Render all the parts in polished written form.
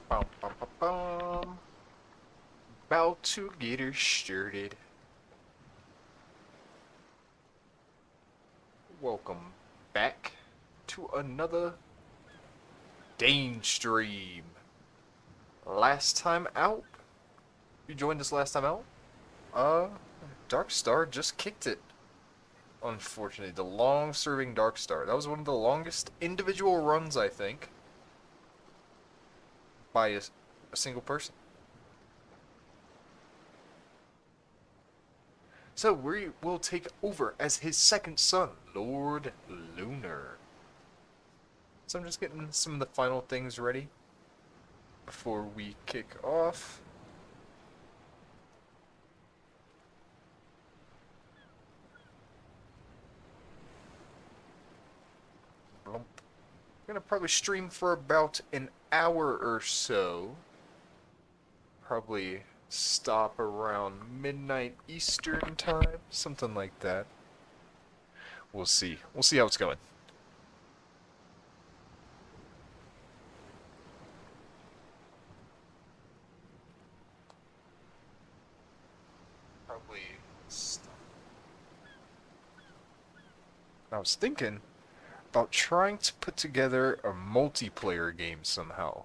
Bum, bum, bum, bum. About to get her started. Welcome back to another Dayne stream. Last time out, you joined us last time out? Uh, Darkstar just kicked it. Unfortunately, the long-serving Darkstar. That was one of the longest individual runs, I think, by a single person. So we will take over as his second son, Lord Lunar. So I'm just getting some of the final things ready before we kick off. Blump. I'm gonna probably stream for about an hour or so. Probably stop around midnight Eastern time, something like that. We'll see. We'll see how it's going. Probably stop. I was thinking about trying to put together a multiplayer game somehow.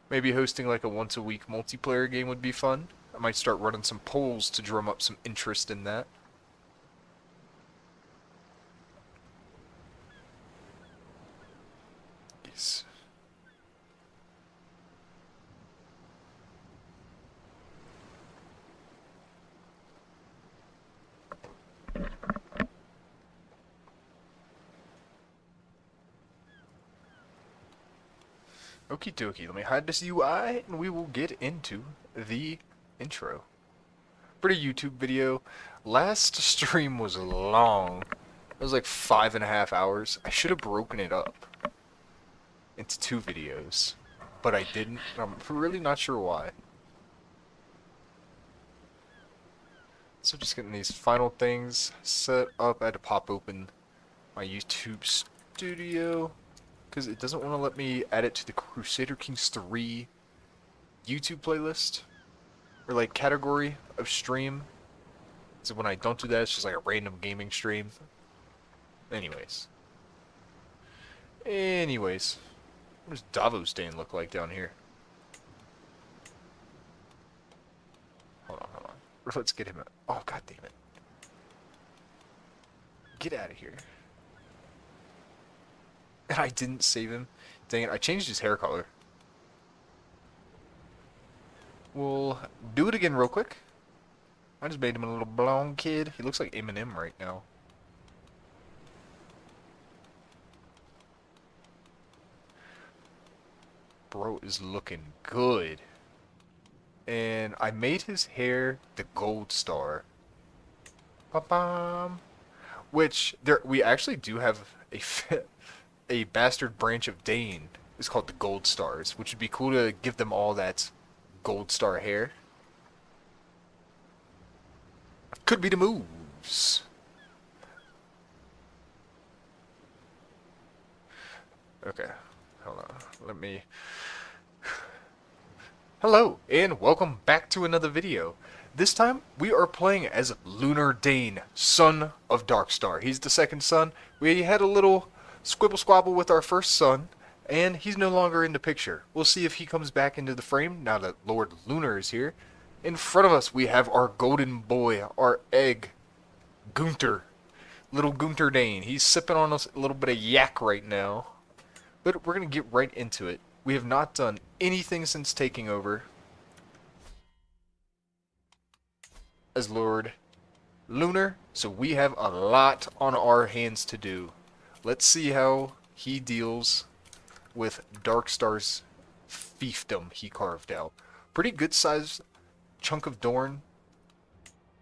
Maybe hosting like a once a week multiplayer game would be fun. I might start running some polls to drum up some interest in that. Yes. Okie dokie, let me hide this UI and we will get into the intro. Pretty YouTube video. Last stream was long. It was like 5.5 hours. I should have broken it up into 2 videos, but I didn't. I'm really not sure why. So just getting these final things set up. I had to pop open my YouTube studio because it doesn't want to let me add it to the Crusader Kings 3 YouTube playlist or like category of stream. So when I don't do that, it's just like a random gaming stream. Anyways, what does Davos Dayne look like down here? Hold on. Let's get him out. Oh, god damn it. Get out of here. And I didn't save him. Dang it, I changed his hair color. We'll do it again real quick. I just made him a little blonde kid. He looks like Eminem right now. Bro is looking good. And I made his hair the gold star. Ba-bam. Which we actually do have a bastard branch of Dayne. It's called the Gold Stars, which would be cool to give them all that gold star hair. Could be the moves. Okay, hold on. Let me... Hello, and welcome back to another video. This time, we are playing as Lunar Dayne, son of Darkstar. He's the second son. We had a little squibble squabble with our first son, and he's no longer in the picture. We'll see if he comes back into the frame now that Lord Lunar is here. In front of us, we have our golden boy, our egg, Gunthor. Little Gunthor Dayne. He's sipping on a little bit of yak right now. But we're going to get right into it. We have not done anything since taking over as Lord Lunar, so we have a lot on our hands to do. Let's see how he deals with Darkstar's fiefdom he carved out. Pretty good sized chunk of Dorne.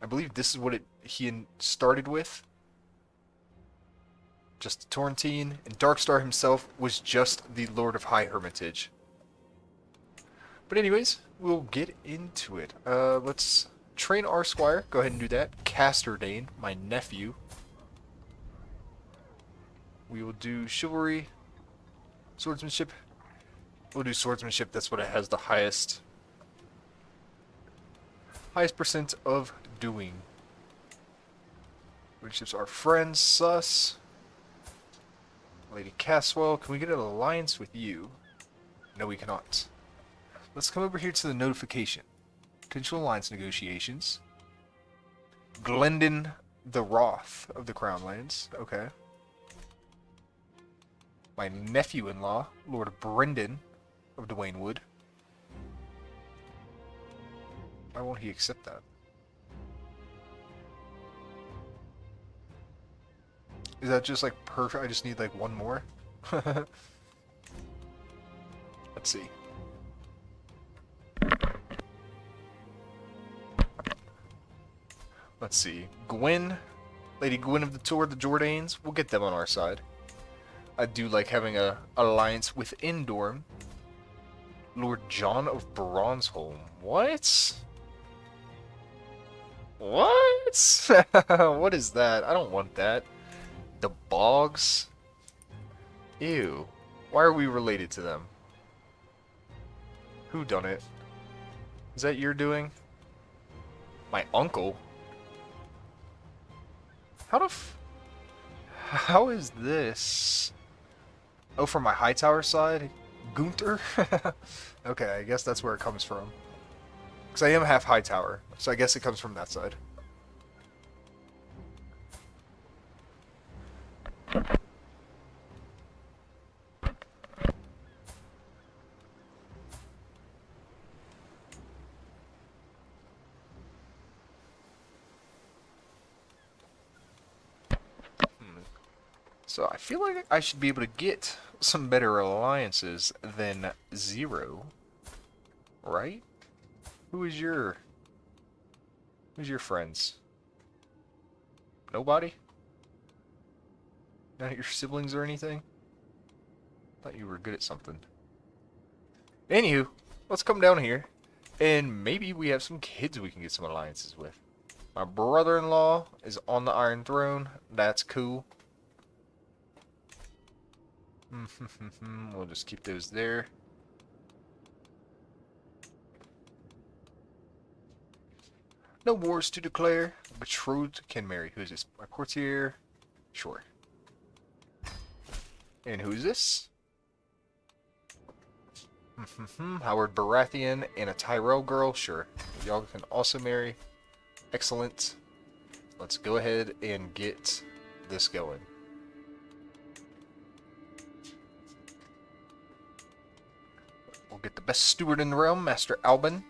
I believe this is what he started with. Just Torrentine, and Darkstar himself was just the Lord of High Hermitage. But anyways, we'll get into it. Let's train our squire. Go ahead and do that. Crusader Dayne, my nephew. We will do chivalry, swordsmanship. We'll do swordsmanship. That's what it has the highest percent of doing. Relationships are friends, sus. Lady Caswell, can we get an alliance with you? No, we cannot. Let's come over here to the notification. Potential alliance negotiations. Glendon the Wroth of the Crownlands. Okay. My nephew-in-law, Lord Brendan of Dwaynewood. Why won't he accept that? Is that just like perfect? I just need like one more? Let's see. Let's see. Gwen, Lady Gwen of the Tour, the Jordanes, we'll get them on our side. I do like having a alliance within Dorne. Lord John of Bronzeholm. What? What? What is that? I don't want that. The Bogs? Ew. Why are we related to them? Who done it? Is that your doing? My uncle? How is this? Oh, from my Hightower side? Gunthor? Okay, I guess that's where it comes from. Because I am half Hightower, so I guess it comes from that side. So I feel like I should be able to get some better alliances than 0. Right? Who's your friends? Nobody? Not your siblings or anything? Thought you were good at something. Anywho, let's come down here. And maybe we have some kids we can get some alliances with. My brother-in-law is on the Iron Throne. That's cool. We'll just keep those there. No wars to declare. Betrothed can marry. Who's this? My courtier? Sure. And who's this? Howard Baratheon and a Tyrell girl? Sure. Y'all can also marry. Excellent. Let's go ahead and get this going. We'll get the best steward in the realm, Master Albin.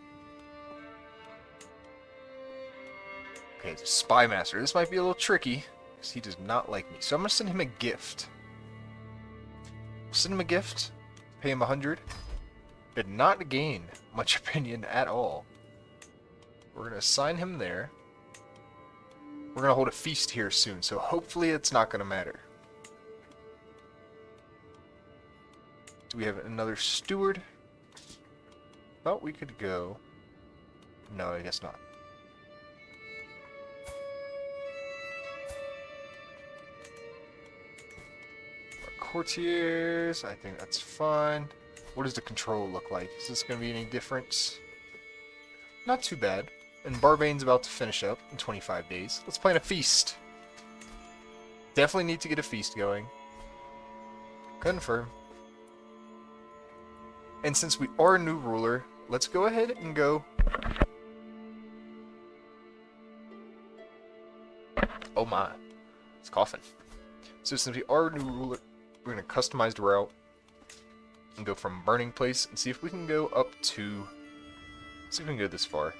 Okay, Spy Master. This might be a little tricky, because he does not like me. So I'm going to send him a gift. Send him a gift. Pay him 100. Did not gain much opinion at all. We're going to assign him there. We're going to hold a feast here soon, so hopefully it's not going to matter. Do we have another steward? Thought we could go. No, I guess not. Our courtiers, I think that's fine. What does the control look like? Is this going to be any difference? Not too bad. And Barbane's about to finish up in 25 days. Let's plan a feast. Definitely need to get a feast going. Confirm. And since we are a new ruler, let's go ahead and go. Oh my. It's coughing. So since we are a new ruler, we're going to customize the route. And go from Burning Place and see if we can go up to... See if we can go this far.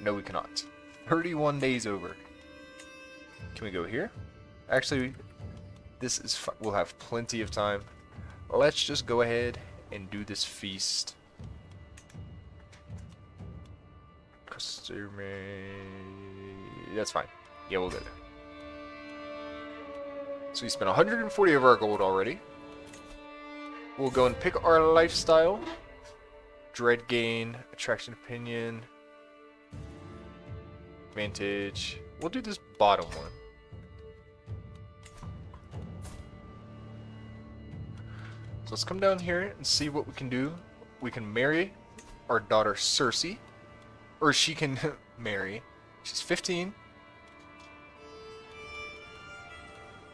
No, we cannot. 31 days over. Can we go here? Actually, this is... We'll have plenty of time. Let's just go ahead and do this feast. Customer... That's fine. Yeah, we'll do it. So we spent 140 of our gold already. We'll go and pick our lifestyle. Dread gain, attraction opinion, advantage. We'll do this bottom one. let's come down here and see what we can do. We can marry our daughter Cersei. Or she can marry. She's 15.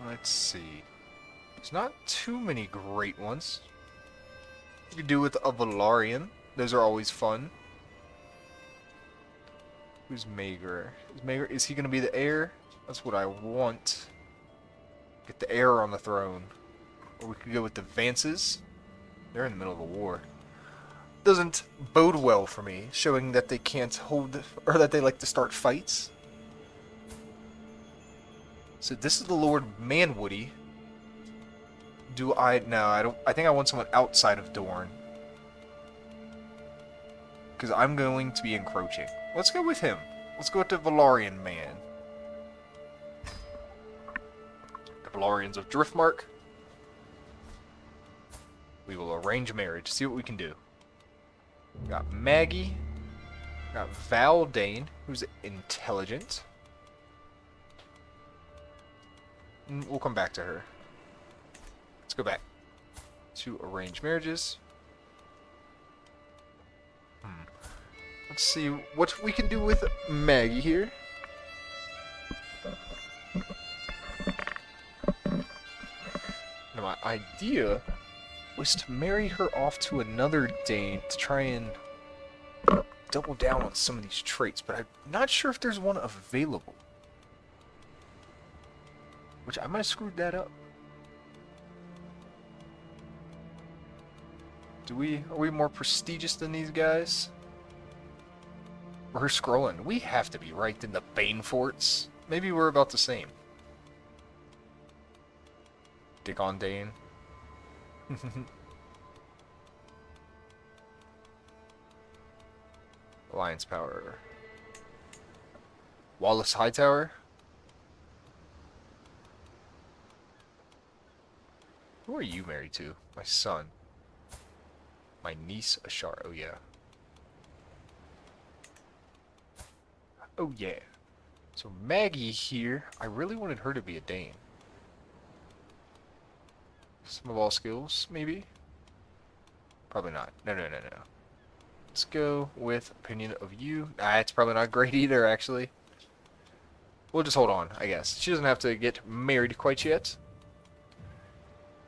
Let's see. There's not too many great ones. You could do with a Velaryon. Those are always fun. Who's Maegor? Is he going to be the heir? That's what I want. Get the heir on the throne. Or we could go with the Vances. They're in the middle of a war. Doesn't bode well for me, showing that they can't hold, or that they like to start fights. So this is the Lord Manwoody. No, I don't. I think I want someone outside of Dorne. Because I'm going to be encroaching. Let's go with him. Let's go with the Velaryon man. The Velaryons of Driftmark. We will arrange marriage. See what we can do. We got Maggie. We got Val Dayne, who's intelligent. We'll come back to her. Let's go back to arranged marriages. Let's see what we can do with Maggie here. Now, my idea was to marry her off to another Dane to try and double down on some of these traits, but I'm not sure if there's one available. Which I might have screwed that up. Are we more prestigious than these guys? We're scrolling. We have to be ranked in the Bane Forts. Maybe we're about the same. Dickon Dayne. Alliance Power. Wallace Hightower. Who are you married to? My son. My niece Ashar. Oh yeah. Oh yeah. So Maggie here, I really wanted her to be a Dane. Some of all skills, maybe? Probably not. No. Let's go with opinion of you. It's probably not great either, actually. We'll just hold on, I guess. She doesn't have to get married quite yet.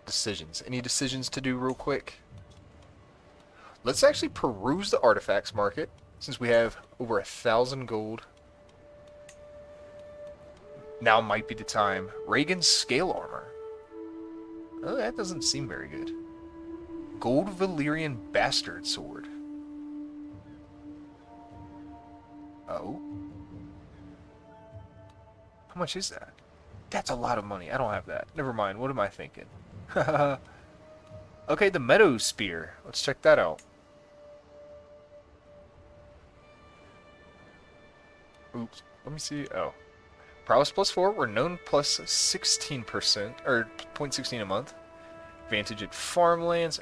Decisions. Any decisions to do real quick? Let's actually peruse the artifacts market, since we have over 1,000 gold. Now might be the time. Rhaegon's scale armor. Oh, that doesn't seem very good. Gold Valyrian bastard sword. Oh. How much is that? That's a lot of money. I don't have that. Never mind. What am I thinking? Okay, the Meadow Spear. Let's check that out. Oops. Let me see. Oh. Prowess +4. Renown +16%. Or 0.16 a month. Advantage at farmlands.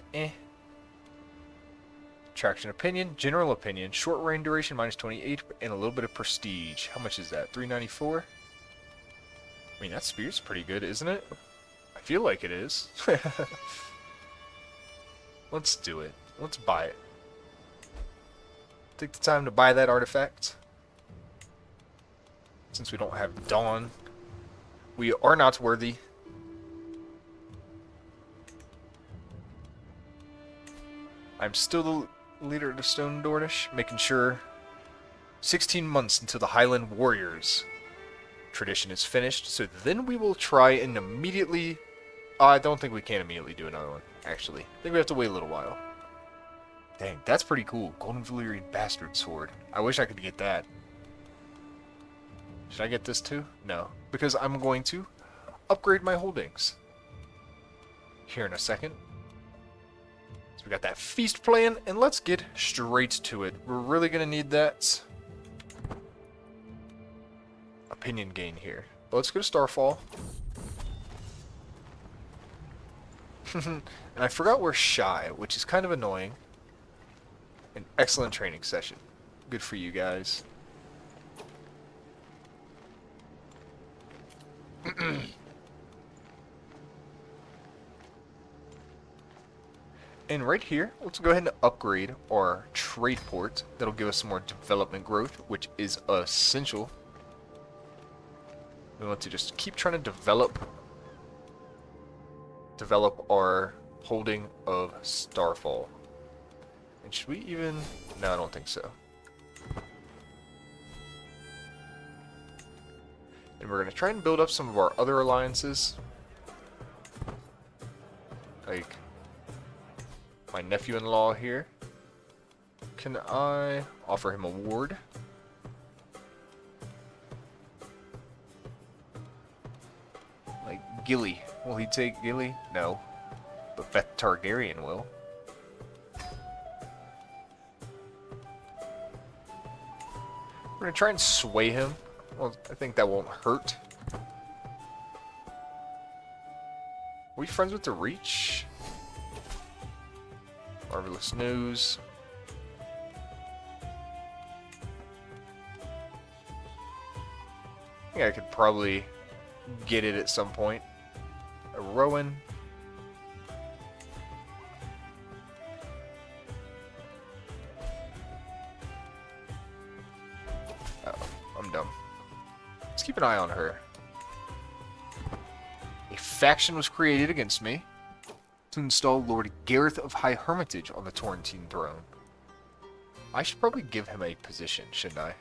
Traction opinion. General opinion. Short range duration -28. And a little bit of prestige. How much is that? 394? I mean, that spear's pretty good, isn't it? I feel like it is. Let's do it. Let's buy it. Take the time to buy that artifact. Since we don't have Dawn, we are not worthy. I'm still the leader of the Stone Dornish, making sure 16 months until the Highland Warriors tradition is finished, so then we will try and immediately... I don't think we can immediately do another one, actually. I think we have to wait a little while. Dang, that's pretty cool. Golden Valyrian Bastard Sword. I wish I could get that. Should I get this too? No, because I'm going to upgrade my holdings here in a second. So we got that feast plan, and let's get straight to it. We're really going to need that opinion gain here. But let's go to Starfall. And I forgot we're shy, which is kind of annoying. An excellent training session. Good for you guys. And right here, let's go ahead and upgrade our trade port. That'll give us some more development growth, which is essential. We want to just keep trying to develop our holding of Starfall. And should we even... No, I don't think so. And we're going to try and build up some of our other alliances. Like my nephew-in-law here. Can I offer him a ward? Like Gilly. Will he take Gilly? No. But Beth Targaryen will. We're going to try and sway him. Well, I think that won't hurt. Are we friends with the Reach? Marvelous news. I think I could probably get it at some point. A Rowan. Oh, I'm dumb. Let's keep an eye on her. A faction was created against me to install Lord Gareth of High Hermitage on the Torrentine throne. I should probably give him a position, shouldn't I?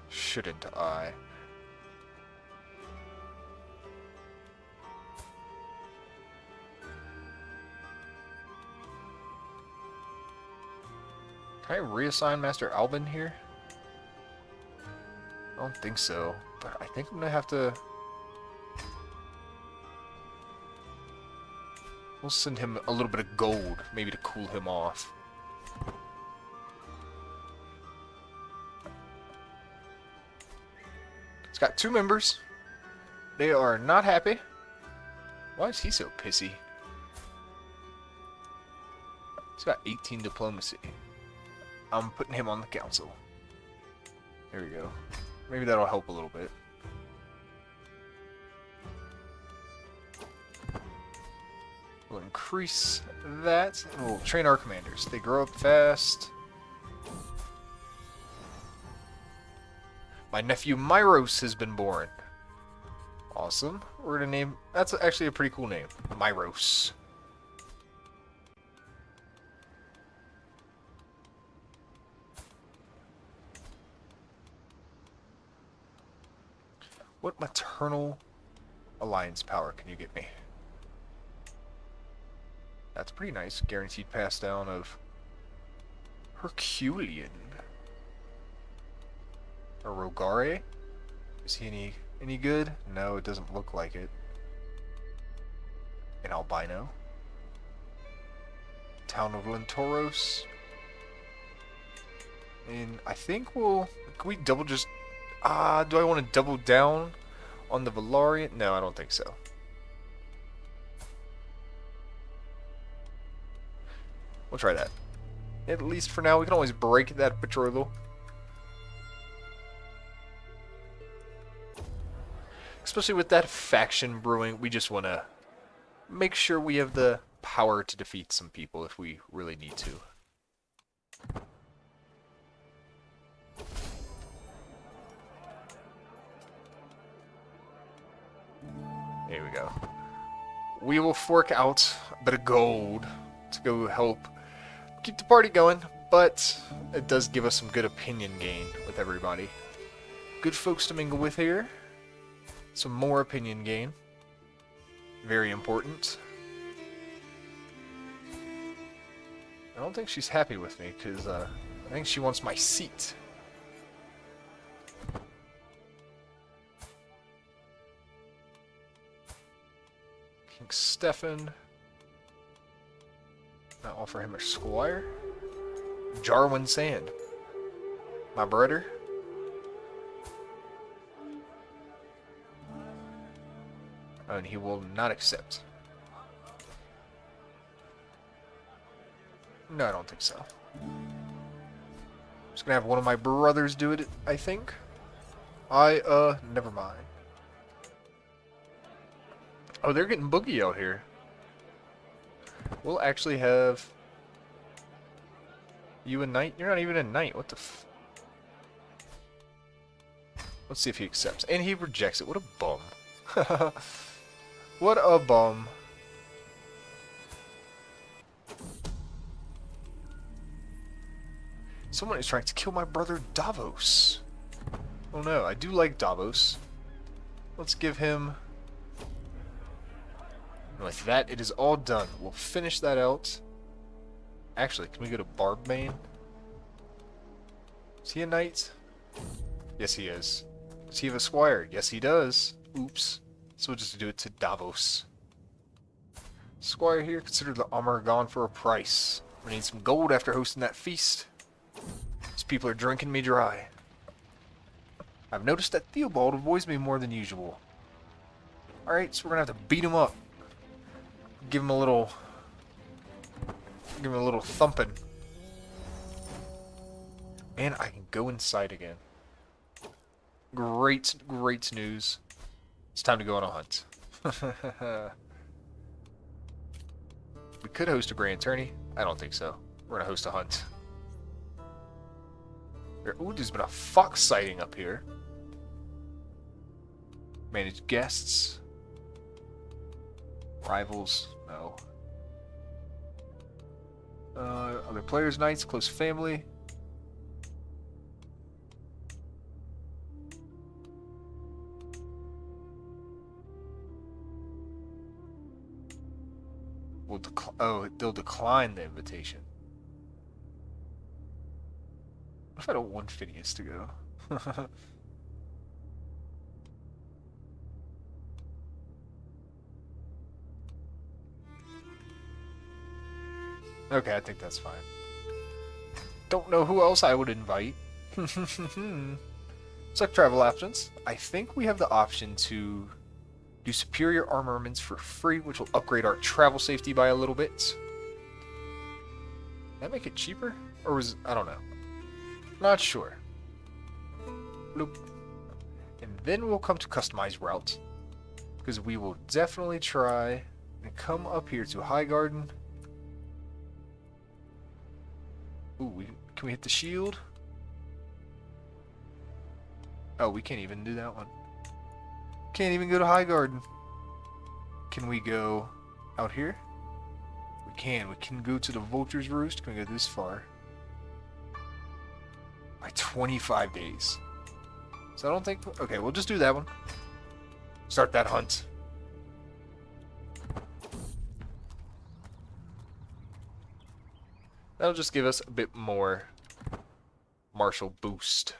Shouldn't I? Can I reassign Master Albin here? I don't think so, but I think I'm gonna have to... We'll send him a little bit of gold, maybe to cool him off. It's got 2 members. They are not happy. Why is he so pissy? He's got 18 diplomacy. I'm putting him on the council. There we go. Maybe that'll help a little bit. We'll increase that, and we'll train our commanders. They grow up fast. My nephew Myros has been born. Awesome. We're gonna name... That's actually a pretty cool name. Myros. What maternal alliance power can you get me? That's pretty nice. Guaranteed pass down of Herculean. Or Rogare? Is he any good? No, it doesn't look like it. An albino. Town of Lentoros. And I think we'll... Can we double just... do I want to double down on the Valarian? No, I don't think so. We'll try that. At least for now, we can always break that betrothal. Especially with that faction brewing, we just want to make sure we have the power to defeat some people if we really need to. There we go. We will fork out a bit of gold to go help keep the party going, but it does give us some good opinion gain with everybody. Good folks to mingle with here. Some more opinion gain. Very important. I don't think she's happy with me, because I think she wants my seat. King Stefan. I offer him a squire. Jarwin Sand. My brother. And he will not accept. No, I don't think so. Just gonna have one of my brothers do it, I think. Never mind. Oh, they're getting boogie out here. We'll actually have you a knight. You're not even a knight. What the f... Let's see if he accepts. And he rejects it. What a bum. What a bum. Someone is trying to kill my brother Davos. Oh no, I do like Davos. Let's give him... With that, it is all done. We'll finish that out. Actually, can we go to Barbmane? Is he a knight? Yes, he is. Does he have a squire? Yes, he does. Oops. So we'll just do it to Davos. Squire here, consider the armor gone for a price. We need some gold after hosting that feast. These people are drinking me dry. I've noticed that Theobald avoids me more than usual. Alright, so we're gonna have to beat him up. Give him a little thumping. And I can go inside again. Great news. It's time to go on a hunt. We could host a grand tourney. I don't think so. We're gonna host a hunt. Ooh, there's been a fox sighting up here. Manage guests. Rivals. No. Other players' knights, close family. They'll decline the invitation. What if I don't want Phineas to go? Okay, I think that's fine. Don't know who else I would invite. Select travel options. I think we have the option to do superior armaments for free, which will upgrade our travel safety by a little bit. Did that make it cheaper? Or was... I don't know. Not sure. Bloop. And then we'll come to customize route. Because we will definitely try and come up here to Highgarden. Ooh, can we hit the shield? Oh, we can't even do that one. Can't even go to Highgarden. Can we go out here? We can. We can go to the Vulture's Roost. Can we go this far? By 25 days. So I don't think... Okay, we'll just do that one. Start that hunt. That'll just give us a bit more martial boost.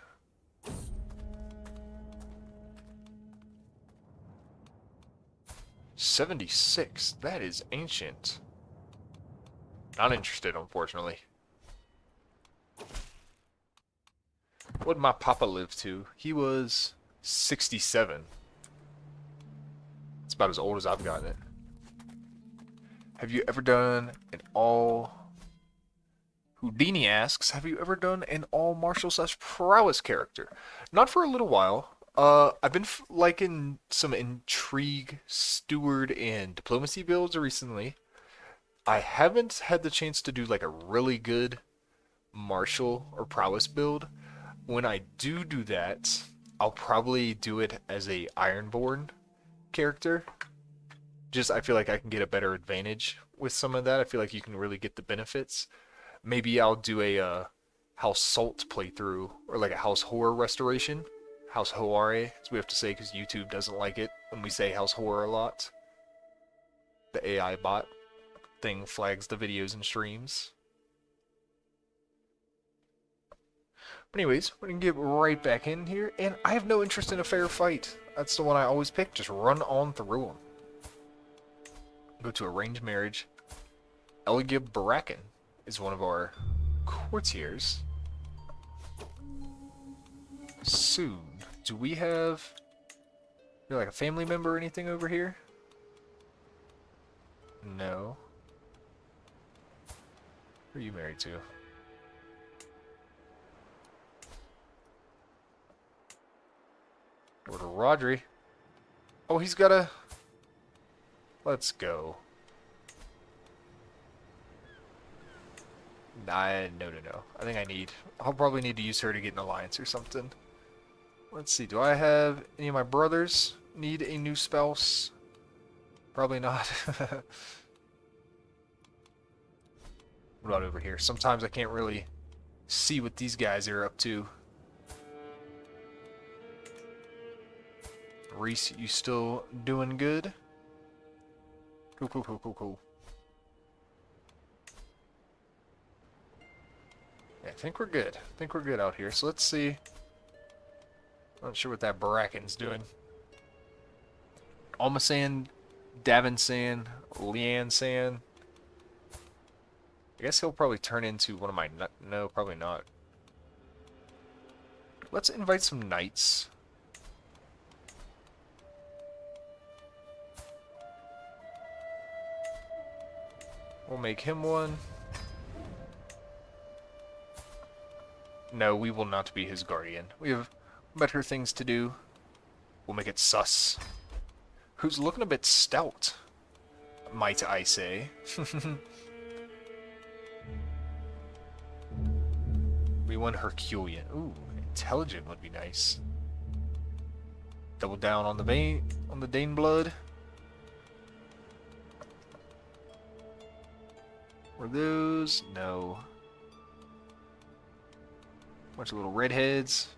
$76. That is ancient. Not interested, unfortunately. What did my papa live to? He was 67. It's about as old as I've gotten it. Have you ever done an all... Houdini asks, have you ever done an all martial / prowess character? Not for a little while. I've been liking some intrigue, steward, and diplomacy builds recently. I haven't had the chance to do like a really good martial or prowess build. When I do that, I'll probably do it as a Ironborn character. Just I feel like I can get a better advantage with some of that. I feel like you can really get the benefits. Maybe I'll do a House Salt playthrough or like a House Horror restoration. House Hoare, as we have to say because YouTube doesn't like it when we say House Horror a lot. The AI bot thing flags the videos and streams. But anyways, we're going to get right back in here, and I have no interest in a fair fight. That's the one I always pick, just run on through them. Go to arranged marriage. Elgia Bracken is one of our courtiers. Soon. Do we have like a family member or anything over here? No. Who are you married to? Lord Rodri. Oh, he's got a... Let's go. No. I think I'll probably need to use her to get an alliance or something. Let's see, do I have any of my brothers need a new spouse? Probably not. What about over here? Sometimes I can't really see what these guys are up to. Reese, you still doing good? Cool. Yeah, I think we're good. I think we're good out here. So let's see. Not sure what that Bracken's doing. Alma San, Davin San, Leanne San. I guess he'll probably turn into one of my... No, probably not. Let's invite some knights. We'll make him one. No, we will not be his guardian. We have better things to do. We'll make it sus. Who's looking a bit stout, might I say. We want Herculean. Ooh, intelligent would be nice. Double down on the Dane blood. Were those? No. Bunch of little redheads.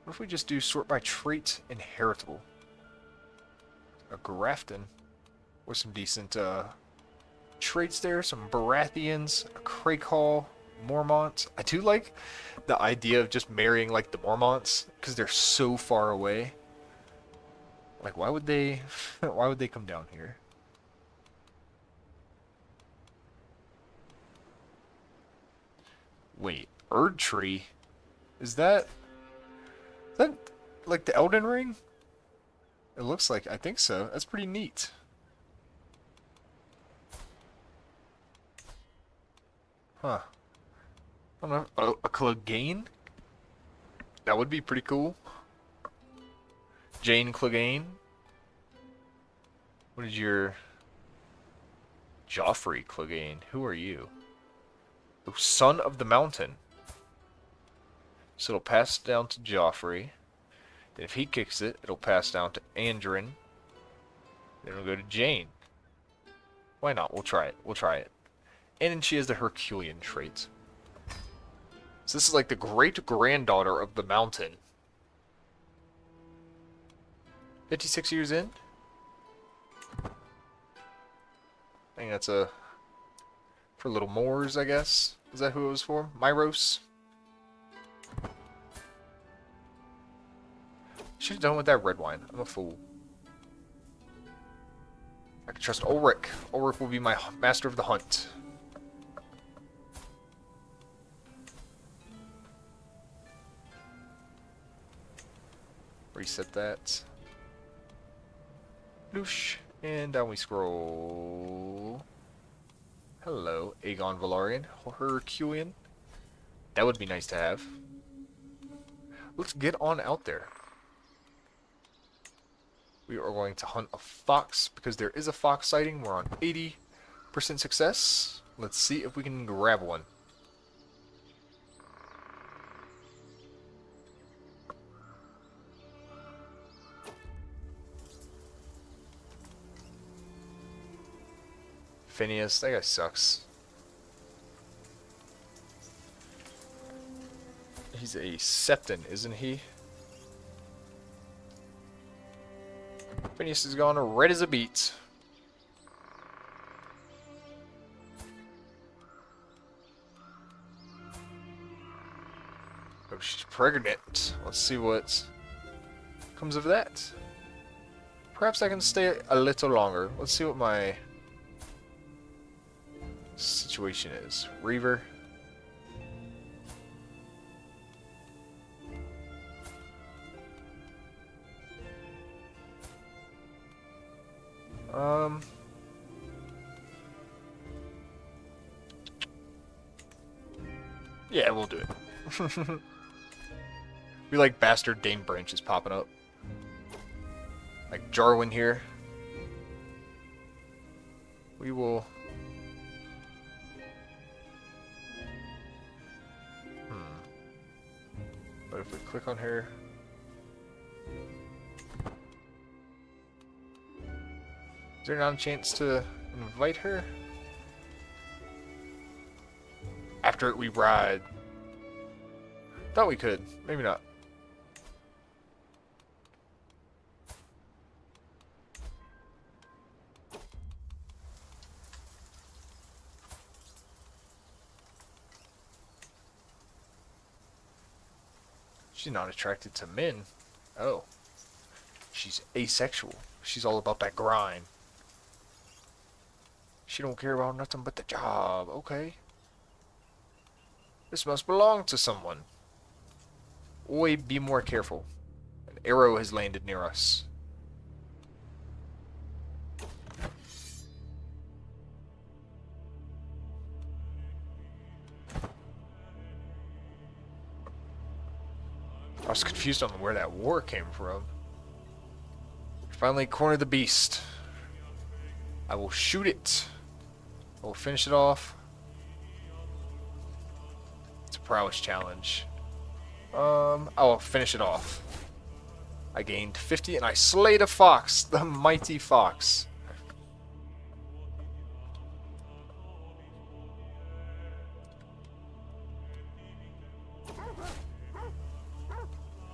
What if we just do sort by trait inheritable? A Grafton with some decent traits there. Some Baratheons, a Crakehall, Mormont. I do like the idea of just marrying like the Mormonts because they're so far away. Like, why would they come down here? Wait, Erdtree? Is that like the Elden Ring? It looks like, I think so. That's pretty neat. Huh. I don't know. Oh, a Clegane? That would be pretty cool. Jane Clegane. What is your... Joffrey Clegane. Who are you? Oh, Son of the Mountain. So it'll pass down to Joffrey. Then if he kicks it, it'll pass down to Andrin. Then it'll go to Jane. Why not? We'll try it. We'll try it. And then she has the Herculean trait. So this is like the great-granddaughter of the mountain. 56 years in? I think that's a... for little Moors, I guess. Is that who it was for? Myros? Should have done with that red wine. I'm a fool. I can trust Ulrich. Ulrich will be my master of the hunt. Reset that. Loosh. And down we scroll. Hello, Aegon Valarian. Herculean. That would be nice to have. Let's get on out there. We are going to hunt a fox because there is a fox sighting. We're on 80% success. Let's see if we can grab one. Phineas, that guy sucks. He's a Septon, isn't he? Phineas is gone red as a beet. Oh, she's pregnant. Let's see what comes of that. Perhaps I can stay a little longer. Let's see what my situation is. Reaver. Yeah, we'll do it. We like bastard Dane branches popping up. Like Jarwin here. We will if we click on her? Is there not a chance to invite her? After it, we ride. Thought we could. Maybe not. She's not attracted to men. Oh. She's asexual. She's all about that grind. She don't care about nothing but the job. Okay. This must belong to someone. Oi, be more careful. An arrow has landed near us. I was confused on where that war came from. Finally cornered the beast. I will shoot it. I will finish it off. It's a prowess challenge. I will finish it off. I gained 50 and I slayed a fox. The mighty fox.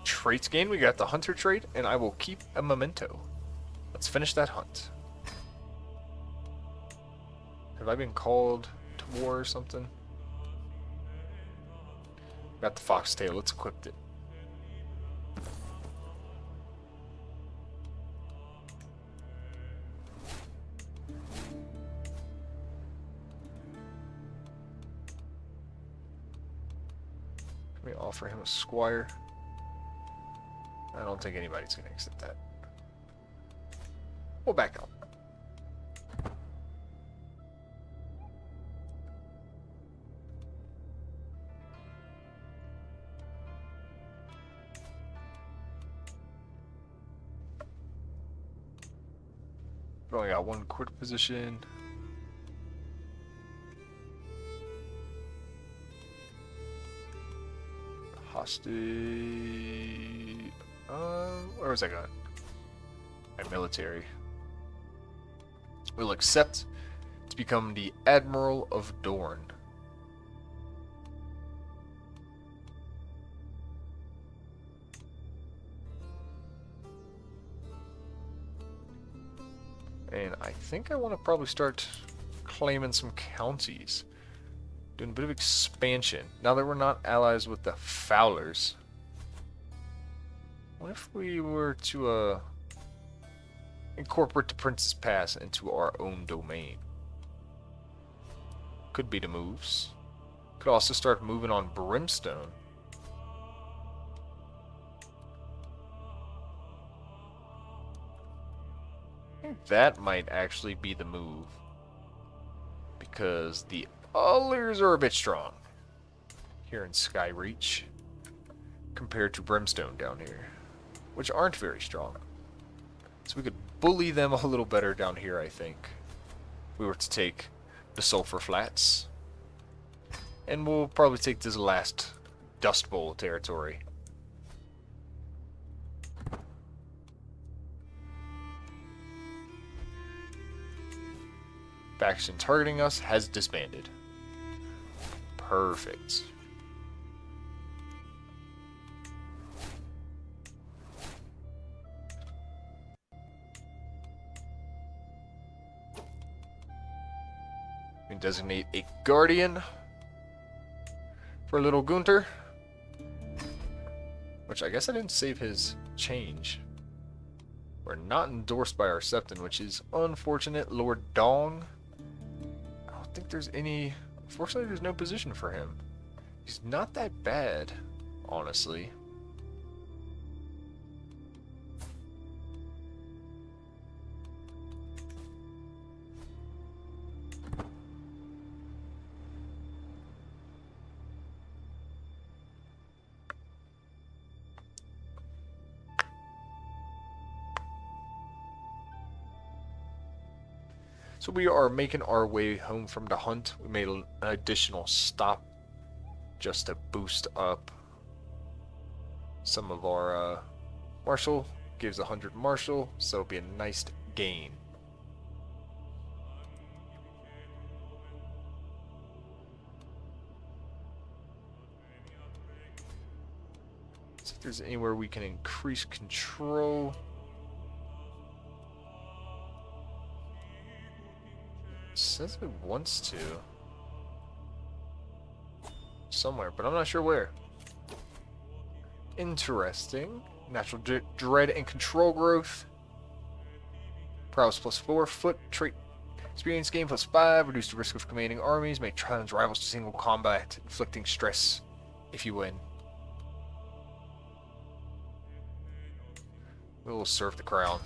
Traits gained. We got the hunter trait, and I will keep a memento. Let's finish that hunt. Have I been called to war or something? Got the foxtail. Let's equip it. Let me offer him a squire. I don't think anybody's going to accept that. We'll back up. We've only got one quick position. Hostage. Where was I going? My military. Will accept to become the Admiral of Dorne. And I think I want to probably start claiming some counties. Doing a bit of expansion. Now that we're not allies with the Fowlers. What if we were to incorporate the Prince's Pass into our own domain? Could be the moves. Could also start moving on Brimstone. I think that might actually be the move. Because the others are a bit strong here in Skyreach compared to Brimstone down here, which aren't very strong. So we could bully them a little better down here, I think. If we were to take the Sulphur Flats. And we'll probably take this last Dust Bowl territory. Faction targeting us has disbanded. Perfect. We can designate a guardian for little Gunthor. Which I guess I didn't save his change. We're not endorsed by our Septon, which is unfortunate. Lord Dong. I don't think there's any... Unfortunately, there's no position for him. He's not that bad, honestly. So we are making our way home from the hunt. We made an additional stop just to boost up some of our martial. Gives 100 martial, so it'll be a nice gain. See if there's anywhere we can increase control. It says it wants to. Somewhere, but I'm not sure where. Interesting. Natural dread and control growth. Prowess +4. Foot trait. Experience gain +5. Reduce the risk of commanding armies. Make challenge rivals to single combat, inflicting stress if you win. We will serve the crown.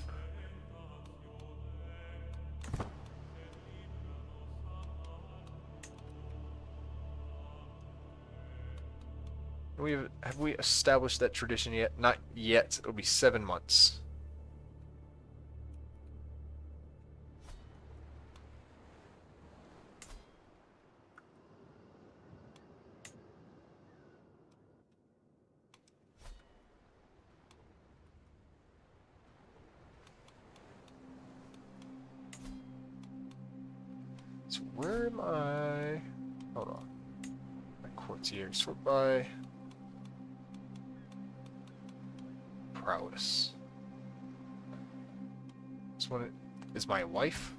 Have we established that tradition yet? Not yet. It'll be 7 months. So where am I? Hold on. My courtier. Sort by prowess. This one is my wife.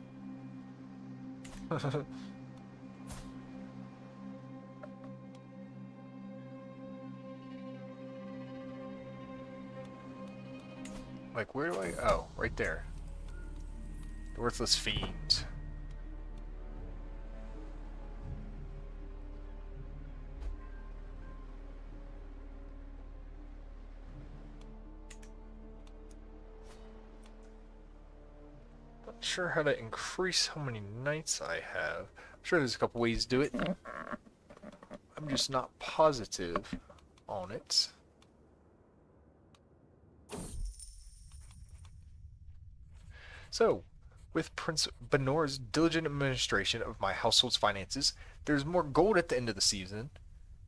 Like, where do I? Oh, right there. The worthless fiend. Sure how to increase how many knights I have. I'm sure there's a couple ways to do it. I'm just not positive on it. So, with Prince Banor's diligent administration of my household's finances, there's more gold at the end of the season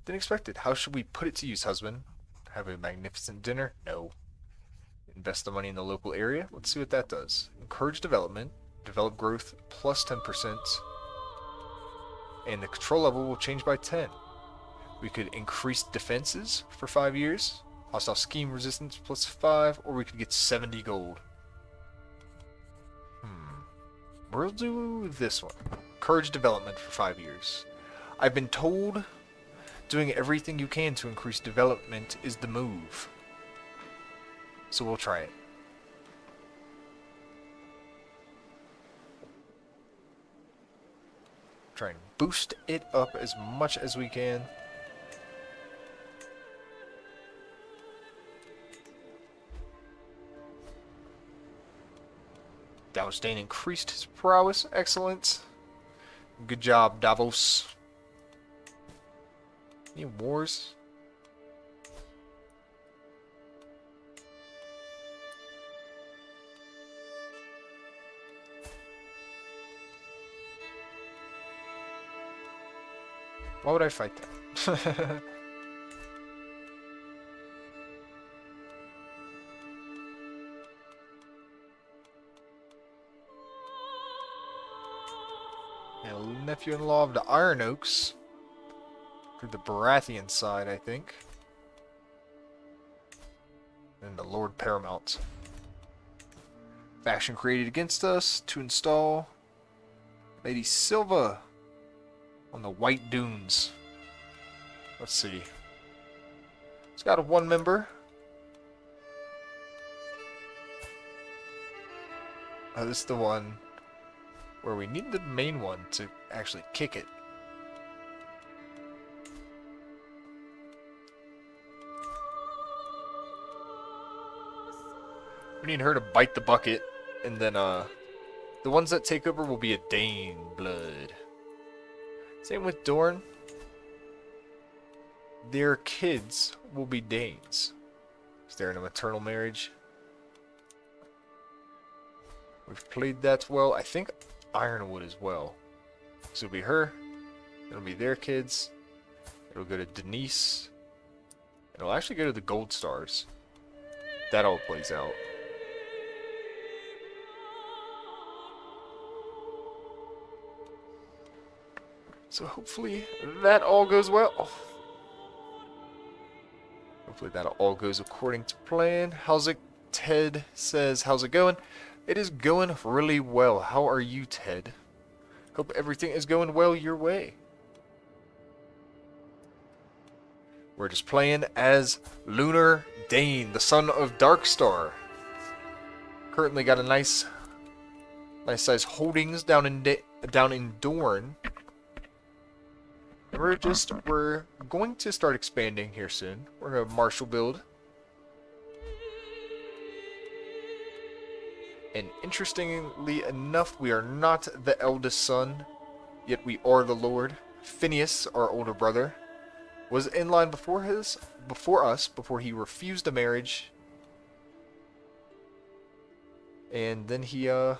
than expected. How should we put it to use, husband? Have a magnificent dinner? No. Invest the money in the local area. Let's see what that does. Encourage development. Develop growth plus 10%. And the control level will change by 10. We could increase defenses for 5 years. Hostile scheme resistance plus 5. Or we could get 70 gold. We'll do this one. Encourage development for 5 years. I've been told doing everything you can to increase development is the move. So we'll try it. Try and boost it up as much as we can. Dayne increased his prowess. Excellent. Good job, Davos. Any wars? Why would I fight that? Nephew-in-law of the Iron Oaks. Through the Baratheon side, I think. And the Lord Paramount. Faction created against us to install Lady Silva on the White Dunes. Let's see. It's got a 1 member. This is the one where we need the main one to actually kick it. We need her to bite the bucket, and then the ones that take over will be a Dane blood. Same with Dorne. Their kids will be Danes. Is there in a maternal marriage? We've played that well. I think Ironwood as well. So it'll be her. It'll be their kids. It'll go to Denise. It'll actually go to the gold stars. That all plays out. So hopefully that all goes well. Hopefully that all goes according to plan. How's it? Ted says, how's it going? It is going really well. How are you, Ted? Hope everything is going well your way. We're just playing as Lunar Dayne, the son of Darkstar. Currently got a nice size holdings down in Dorne. We're going to start expanding here soon. We're gonna martial build. And interestingly enough, we are not the eldest son, yet we are the Lord. Phineas, our older brother, was in line before us before he refused a marriage. And then he got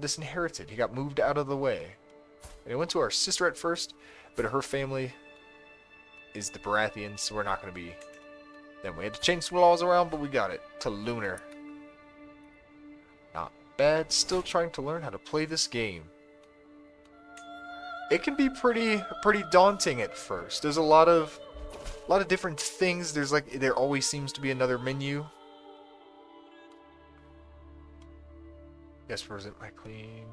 disinherited. He got moved out of the way. And it went to our sister at first, but her family is the Baratheons, so we're not going to be them. We had to change some laws around, but we got it to Lunar. Not bad. Still trying to learn how to play this game. It can be pretty daunting at first. There's a lot of different things. There always seems to be another menu. Yes, present my claim.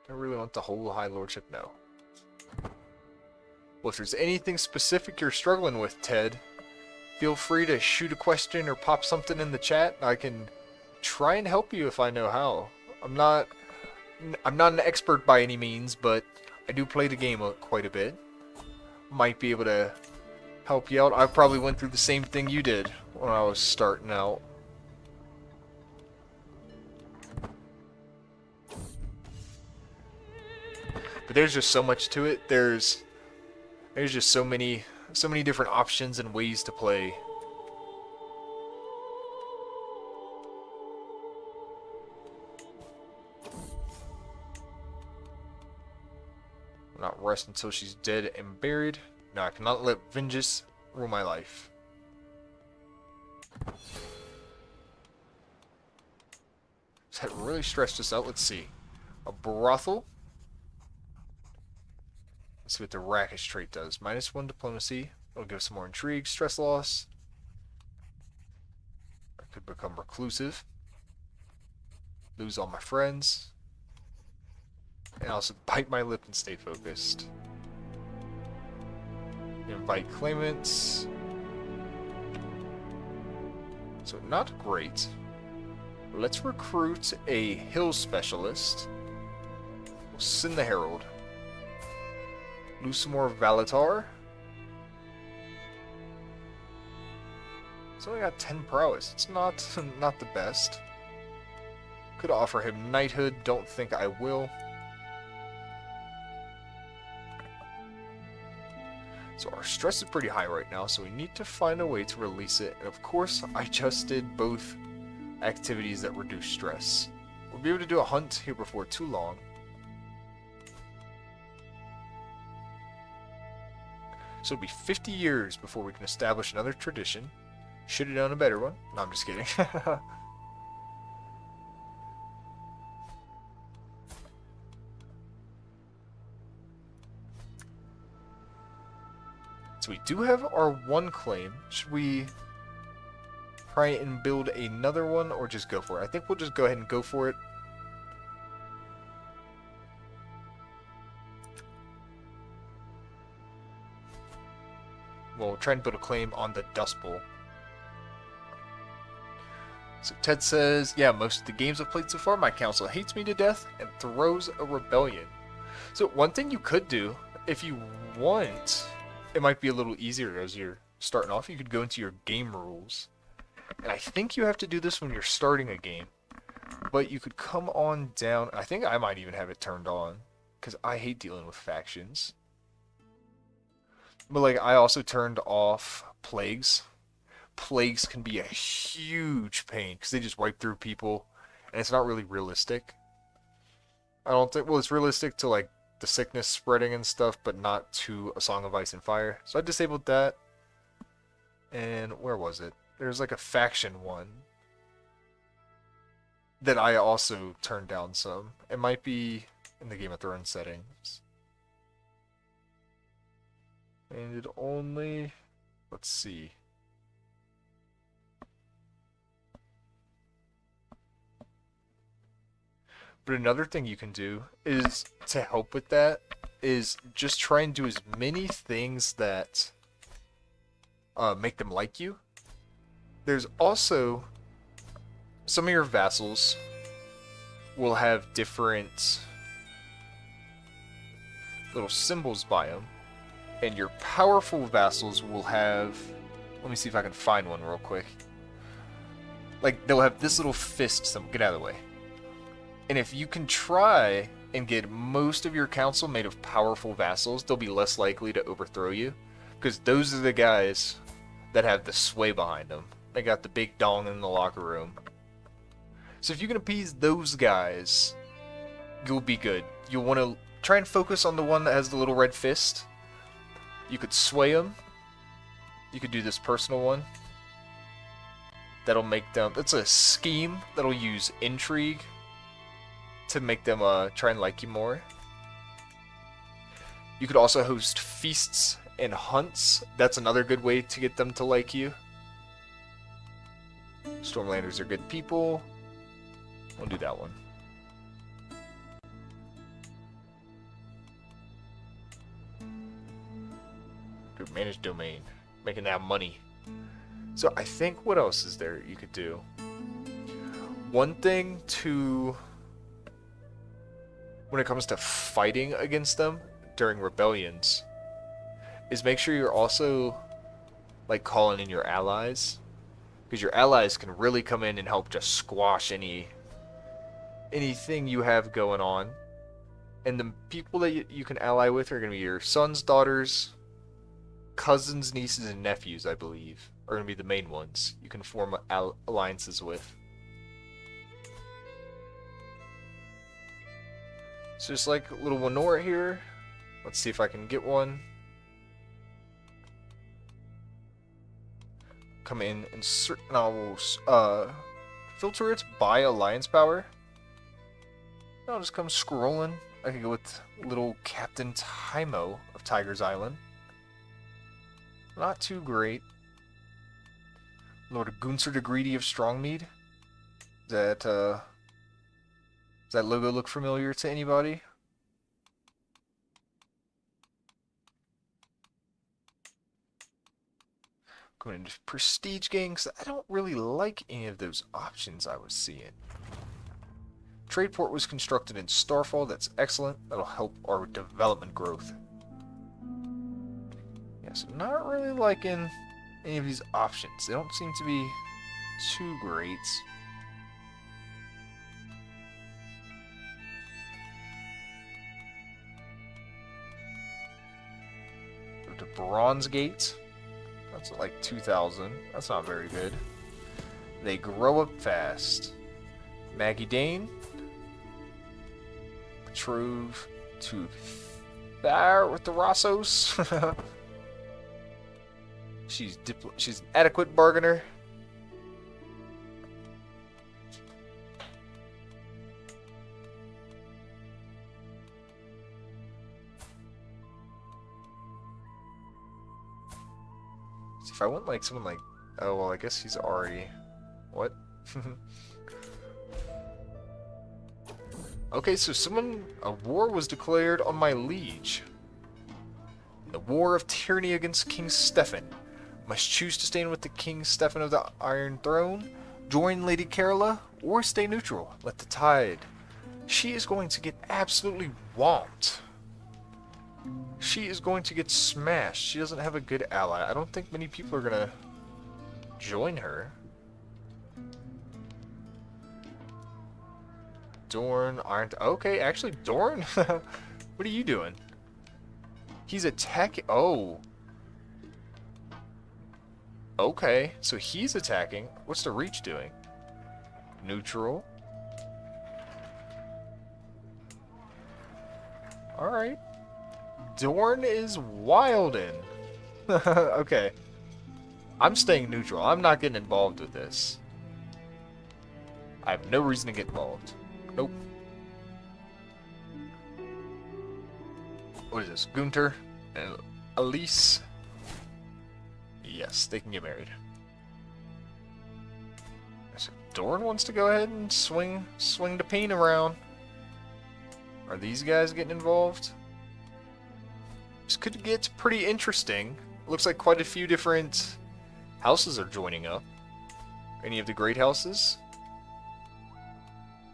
I really want the whole High Lordship? No. Well, if there's anything specific you're struggling with, Ted, feel free to shoot a question or pop something in the chat. I can try and help you if I know how. I'm not an expert by any means, but I do play the game quite a bit. Might be able to help you out. I probably went through the same thing you did when I was starting out. But there's just so much to it. There's just so many different options and ways to play. I'll not rest until she's dead and buried. No, I cannot let vengeance rule my life. That really stressed us out. Let's see. A brothel. Let's see what the rakish trait does. -1 diplomacy. It'll give some more intrigue, stress loss. I could become reclusive. Lose all my friends. And also bite my lip and stay focused. Invite claimants. So not great. Let's recruit a hill specialist. We'll send the herald. Lose some more Valatar. It's only got 10 prowess. It's not the best. Could offer him knighthood. Don't think I will. So our stress is pretty high right now, so we need to find a way to release it. And of course, I just did both activities that reduce stress. We'll be able to do a hunt here before too long. So it'll be 50 years before we can establish another tradition. Should have done a better one. No, I'm just kidding. So we do have our one claim. Should we try and build another one or just go for it? I think we'll just go ahead and go for it. We'll try and build a claim on the Dust Bowl. So Ted says, yeah, most of the games I've played so far, my council hates me to death and throws a rebellion. So one thing you could do, if you want, it might be a little easier as you're starting off. You could go into your game rules. And I think you have to do this when you're starting a game. But you could come on down. I think I might even have it turned on, because I hate dealing with factions. But like, I also turned off plagues. Plagues can be a huge pain because they just wipe through people, and it's not really realistic. I don't think. Well, it's realistic to like the sickness spreading and stuff, but not to a Song of Ice and Fire. So I disabled that. And where was it? There's like a faction one that I also turned down some. It might be in the Game of Thrones settings. And it only... Let's see. But another thing you can do is, to help with that, is just try and do as many things that make them like you. There's also some of your vassals will have different little symbols by them, and your powerful vassals will have, let me see if I can find one real quick. Like, they'll have this little fist symbol. Get out of the way. And if you can try and get most of your council made of powerful vassals, they'll be less likely to overthrow you, because those are the guys that have the sway behind them. They got the big dong in the locker room. So if you can appease those guys, you'll be good. You'll want to try and focus on the one that has the little red fist. You could sway them. You could do this personal one. That'll make them... It's a scheme that'll use intrigue to make them try and like you more. You could also host feasts and hunts. That's another good way to get them to like you. Stormlanders are good people. We'll do that one. Dude, manage domain. Making that money. So I think, what else is there you could do? One thing to... when it comes to fighting against them during rebellions, is make sure you're also like calling in your allies, because your allies can really come in and help just squash anything you have going on. And the people that you can ally with are going to be your sons, daughters, cousins, nieces, and nephews, I believe, are going to be the main ones you can form alliances with. So just like a little Winora here. Let's see if I can get one. Come in and I'll filter it by alliance power. I'll just come scrolling. I can go with little Captain Tymo of Tiger's Island. Not too great. Lord Gunthor the Greedy of Strongmead. Does that logo look familiar to anybody? Going into prestige gangs. I don't really like any of those options I was seeing. Trade port was constructed in Starfall. That's excellent. That'll help our development growth. Yeah, so not really liking any of these options. They don't seem to be too great. Go to Bronze Gate. That's like 2,000. That's not very good. They grow up fast. Maggie Dayne. Betrove to Thar with the Rossos. She's an adequate bargainer. See, if I want like someone like, oh well, I guess he's already, what? Okay, so a war was declared on my liege. The War of Tyranny against King Stefan. Must choose to stand with the King Stefan of the Iron Throne, join Lady Carola, or stay neutral. Let the tide. She is going to get absolutely whomped. She is going to get smashed. She doesn't have a good ally. I don't think many people are going to join her. Dorn, Iron... Okay, actually, Dorn? What are you doing? He's attacking... Oh. Okay, so he's attacking. What's the Reach doing? Neutral. Alright. Dorn is wildin'. Okay. I'm staying neutral. I'm not getting involved with this. I have no reason to get involved. Nope. What is this? Gunthor and Elise. Yes, they can get married. So Dorn wants to go ahead and swing the pain around. Are these guys getting involved? This could get pretty interesting. Looks like quite a few different houses are joining up. Any of the great houses?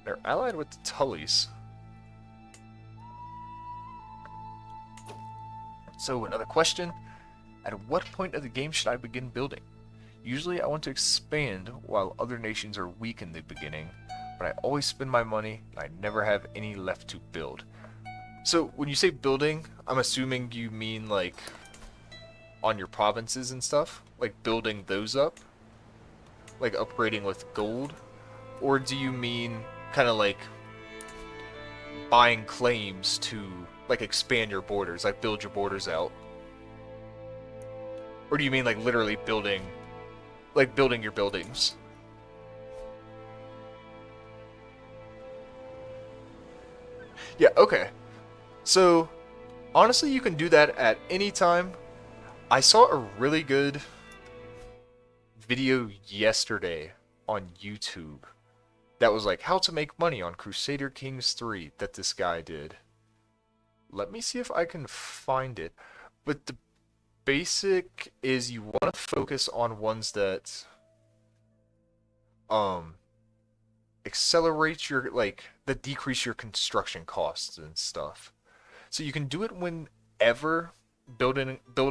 They're allied with the Tullys. So another question. At what point of the game should I begin building? Usually I want to expand while other nations are weak in the beginning, but I always spend my money and I never have any left to build. So when you say building, I'm assuming you mean like on your provinces and stuff? Like building those up? Like upgrading with gold? Or do you mean kind of like buying claims to like expand your borders, like build your borders out? Or do you mean like literally building, like building your buildings? Yeah, okay. So, honestly, you can do that at any time. I saw a really good video yesterday on YouTube that was like how to make money on Crusader Kings 3 that this guy did. Let me see if I can find it. But the basic is you want to focus on ones that accelerate your that decrease your construction costs and stuff. So you can do it whenever, build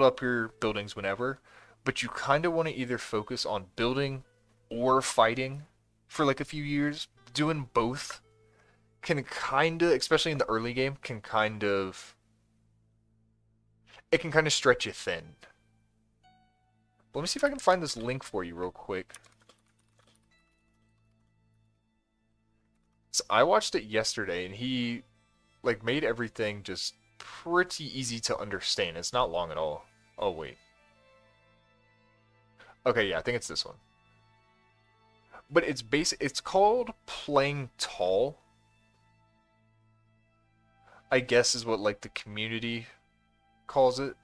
up your buildings whenever, but you kind of want to either focus on building or fighting for like a few years. Doing both can kind of, especially in the early game, can kind of stretch you thin. Let me see if I can find this link for you real quick. So I watched it yesterday, and he like made everything just pretty easy to understand. It's not long at all. Oh wait. Okay, yeah, I think it's this one. But it's called Playing Tall, I guess is what like the community calls it.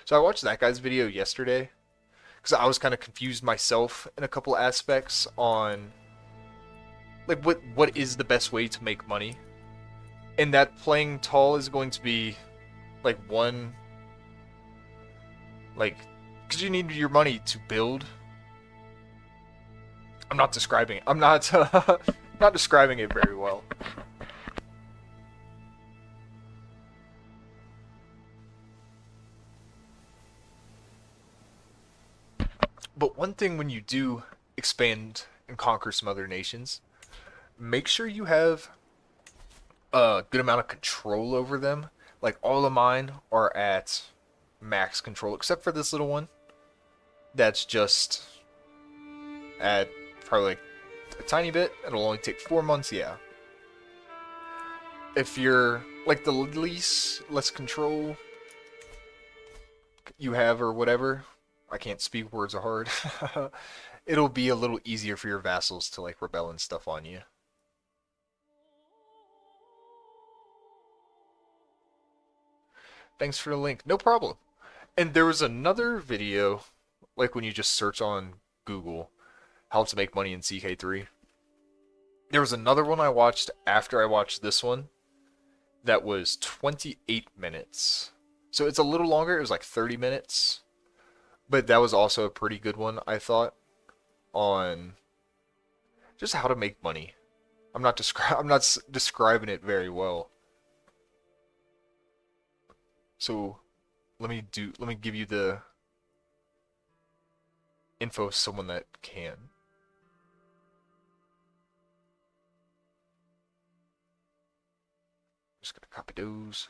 So I watched that guy's video yesterday because I was kind of confused myself in a couple aspects on like what is the best way to make money. And that Playing Tall is going to be like one, like, because you need your money to build. I'm not describing it. I'm not not describing it very well. But one thing when you do expand and conquer some other nations, make sure you have a good amount of control over them. Like all of mine are at max control, except for this little one. That's just at probably like a tiny bit. It'll only take 4 months, yeah. If you're like the less control you have or whatever, I can't speak, words are hard. It'll be a little easier for your vassals to like rebel and stuff on you. Thanks for the link. No problem. And there was another video, like when you just search on Google, how to make money in CK3. There was another one I watched after I watched this one that was 28 minutes. So it's a little longer. It was like 30 minutes. But that was also a pretty good one, I thought, on just how to make money. I'm not describing it very well. So let me give you the info of someone that can. Just gonna copy those.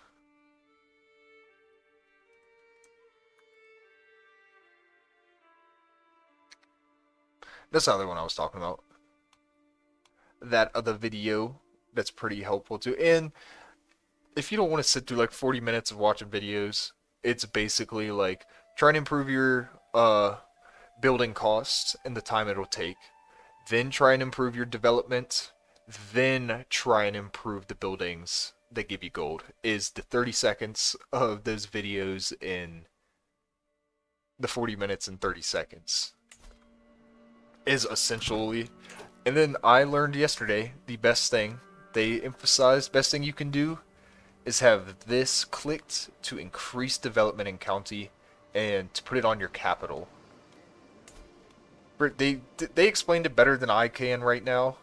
That's the other one I was talking about. That other video that's pretty helpful too. And if you don't want to sit through like 40 minutes of watching videos, it's basically like trying to improve your building costs and the time it'll take. Then try and improve your development. Then try and improve the buildings that give you gold. Is the 30 seconds of those videos in the 40 minutes and 30 seconds. Is essentially. And then I learned yesterday the best thing. They emphasized best thing you can do is have this clicked to increase development in county and to put it on your capital. They explained it better than I can right now.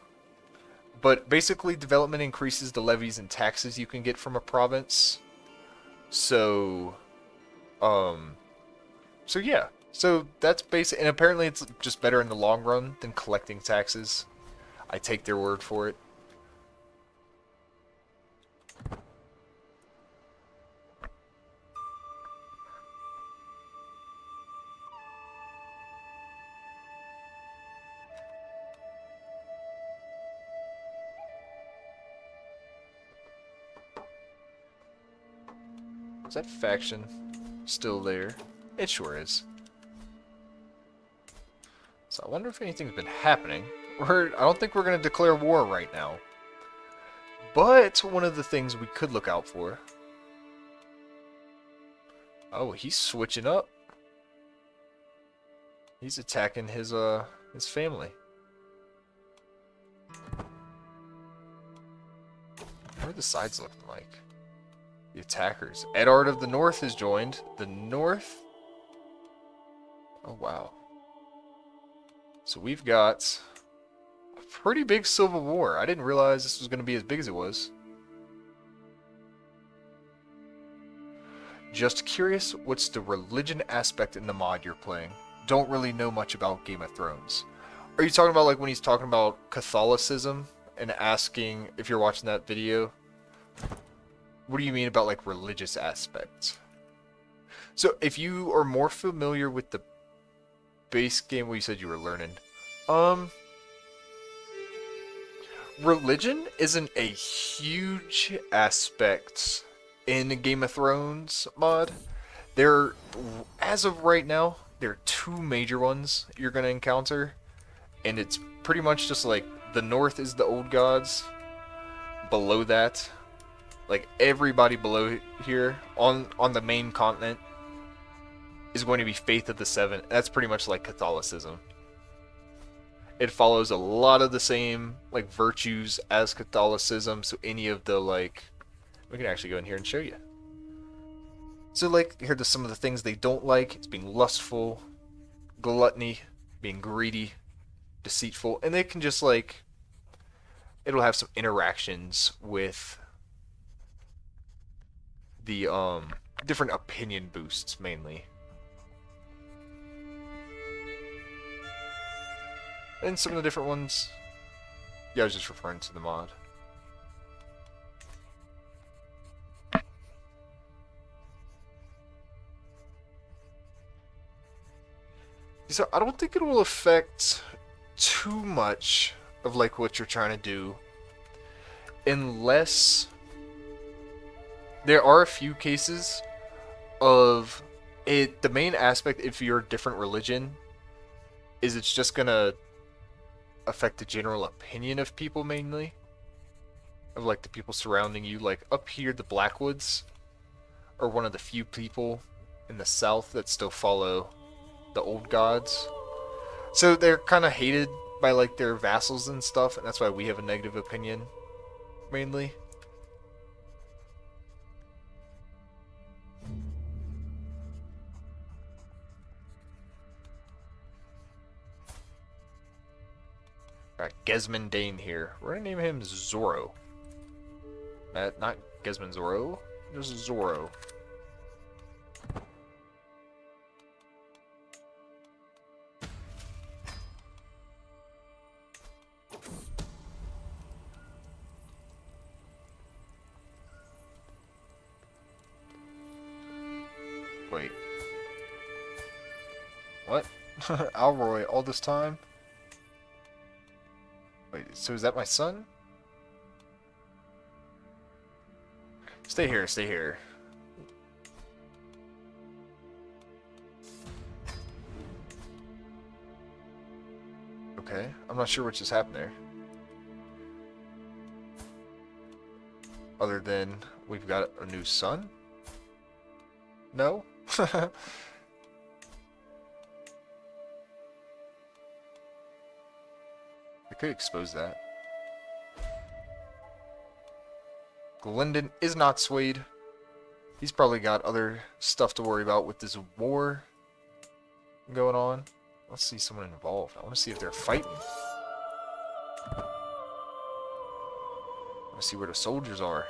But basically development increases the levies and taxes you can get from a province. So yeah. So that's basic, and apparently it's just better in the long run than collecting taxes. I take their word for it. Is that faction still there? It sure is. So I wonder if anything's been happening. I don't think we're going to declare war right now. But one of the things we could look out for. Oh, he's switching up. He's attacking his family. What are the sides looking like? The attackers. Eddard of the North has joined. The North. Oh, wow. So we've got a pretty big civil war. I didn't realize this was going to be as big as it was. Just curious, what's the religion aspect in the mod you're playing? Don't really know much about Game of Thrones. Are you talking about like when he's talking about Catholicism and asking if you're watching that video? What do you mean about like religious aspects? So if you are more familiar with the base game, what you said you were learning, religion isn't a huge aspect in Game of Thrones mod. There, as of right now, there are two major ones you're gonna encounter, and it's pretty much just like the North is the old gods. Below that, like everybody below here on the main continent is going to be Faith of the Seven. That's pretty much like Catholicism. It follows a lot of the same like virtues as Catholicism, so any of the like, we can actually go in here and show you. So like here are some of the things they don't like. It's being lustful, gluttony, being greedy, deceitful, and they can just like, it'll have some interactions with the different opinion boosts mainly. And some of the different ones, yeah, I was just referring to the mod. So I don't think it will affect too much of like what you're trying to do, unless there are a few cases of it. The main aspect, if you're a different religion, is it's just gonna affect the general opinion of people mainly, of like the people surrounding you. Like up here, the Blackwoods are one of the few people in the south that still follow the old gods, so they're kind of hated by like their vassals and stuff, and that's why we have a negative opinion mainly. Alright, Gesmond Dayne here. We're gonna name him Zorro. Not Gesmond Zorro, just Zorro. Wait. What? Alroy, all this time? Wait, so is that my son? Stay here, stay here. Okay, I'm not sure what just happened there. Other than we've got a new son? No? I could expose that. Glendon is not swayed. He's probably got other stuff to worry about with this war going on. Let's see someone involved. I want to see if they're fighting. I want to see where the soldiers are.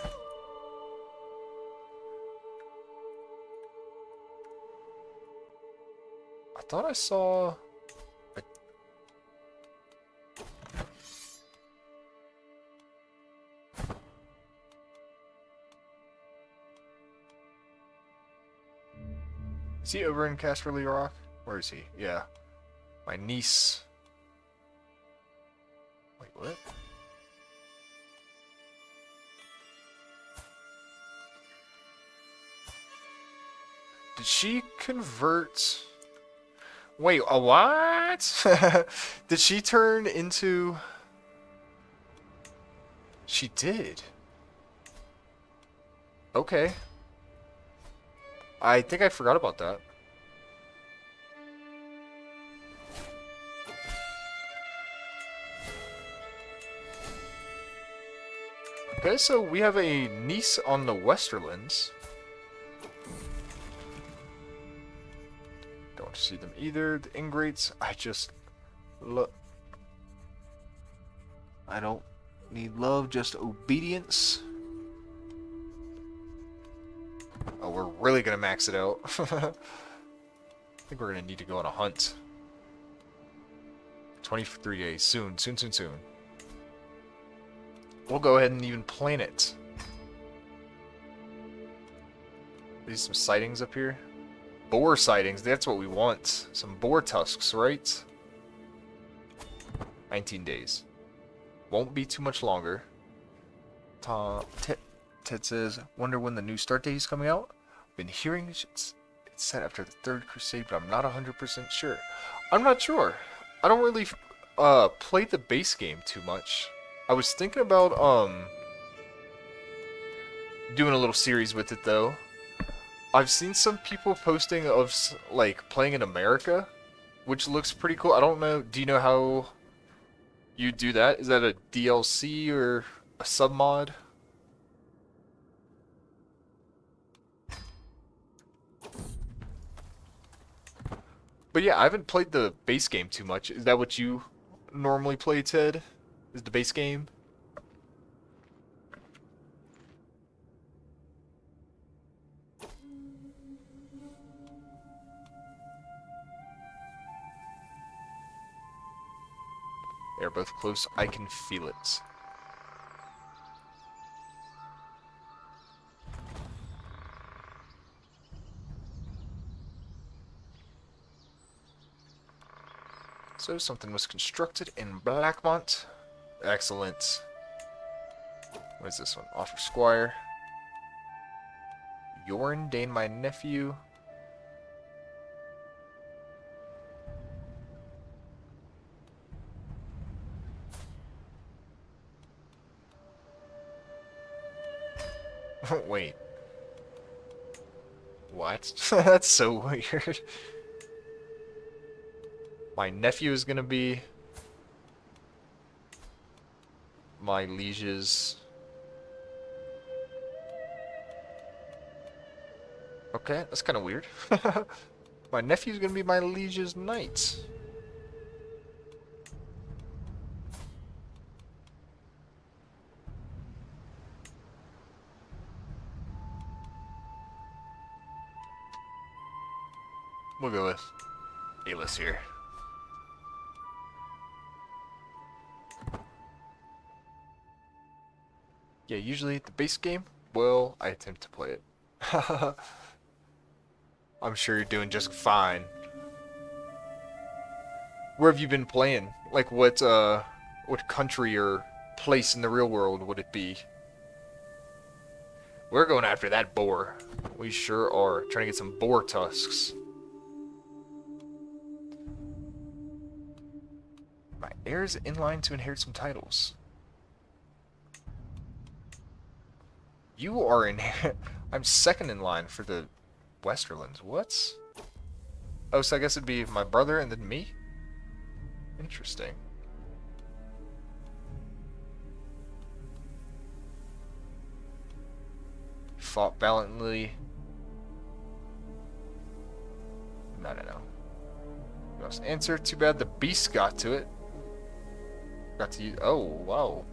I thought I saw a... Is he over in Casterly Rock? Where is he? Yeah. My niece. Wait, what? Did she convert... Wait, a what? Did she turn into... She did. Okay. I think I forgot about that. Okay, so we have a niece on the Westerlands. Don't want to see them either. The ingrates, I just look. I don't need love, just obedience. Oh, we're really gonna max it out. I think we're gonna need to go on a hunt. 23 days. Soon, soon, soon, soon. We'll go ahead and even plan it. These some sightings up here. Boar sightings, that's what we want. Some boar tusks, right? 19 days. Won't be too much longer. Ted says, wonder when the new start date is coming out? Been hearing it's set after the third crusade, but I'm not 100% sure. I'm not sure. I don't really play the base game too much. I was thinking about doing a little series with it though. I've seen some people posting of like playing in America, which looks pretty cool. I don't know. Do you know how you do that? Is that a DLC or a submod? But yeah, I haven't played the base game too much. Is that what you normally play, Ted? Is the base game? They're both close. I can feel it. So something was constructed in Blackmont. Excellent. What is this one? Offer Squire. Lord Dayne, my nephew. Wait. What? That's so weird. My nephew is gonna be my liege's. Okay, that's kind of weird. My nephew's gonna be my liege's knight. We'll go with Alis here. Yeah, usually the base game, well, I attempt to play it. I'm sure you're doing just fine. Where have you been playing? Like what What country or place in the real world would it be? We're going after that boar. We sure are. Trying to get some boar tusks. My heir is in line to inherit some titles. You are in... I'm second in line for the Westerlands. What? Oh, so I guess it'd be my brother and then me? Interesting. Fought valiantly. No. Must answer. Too bad the beast got to it. Got to use. Oh, wow.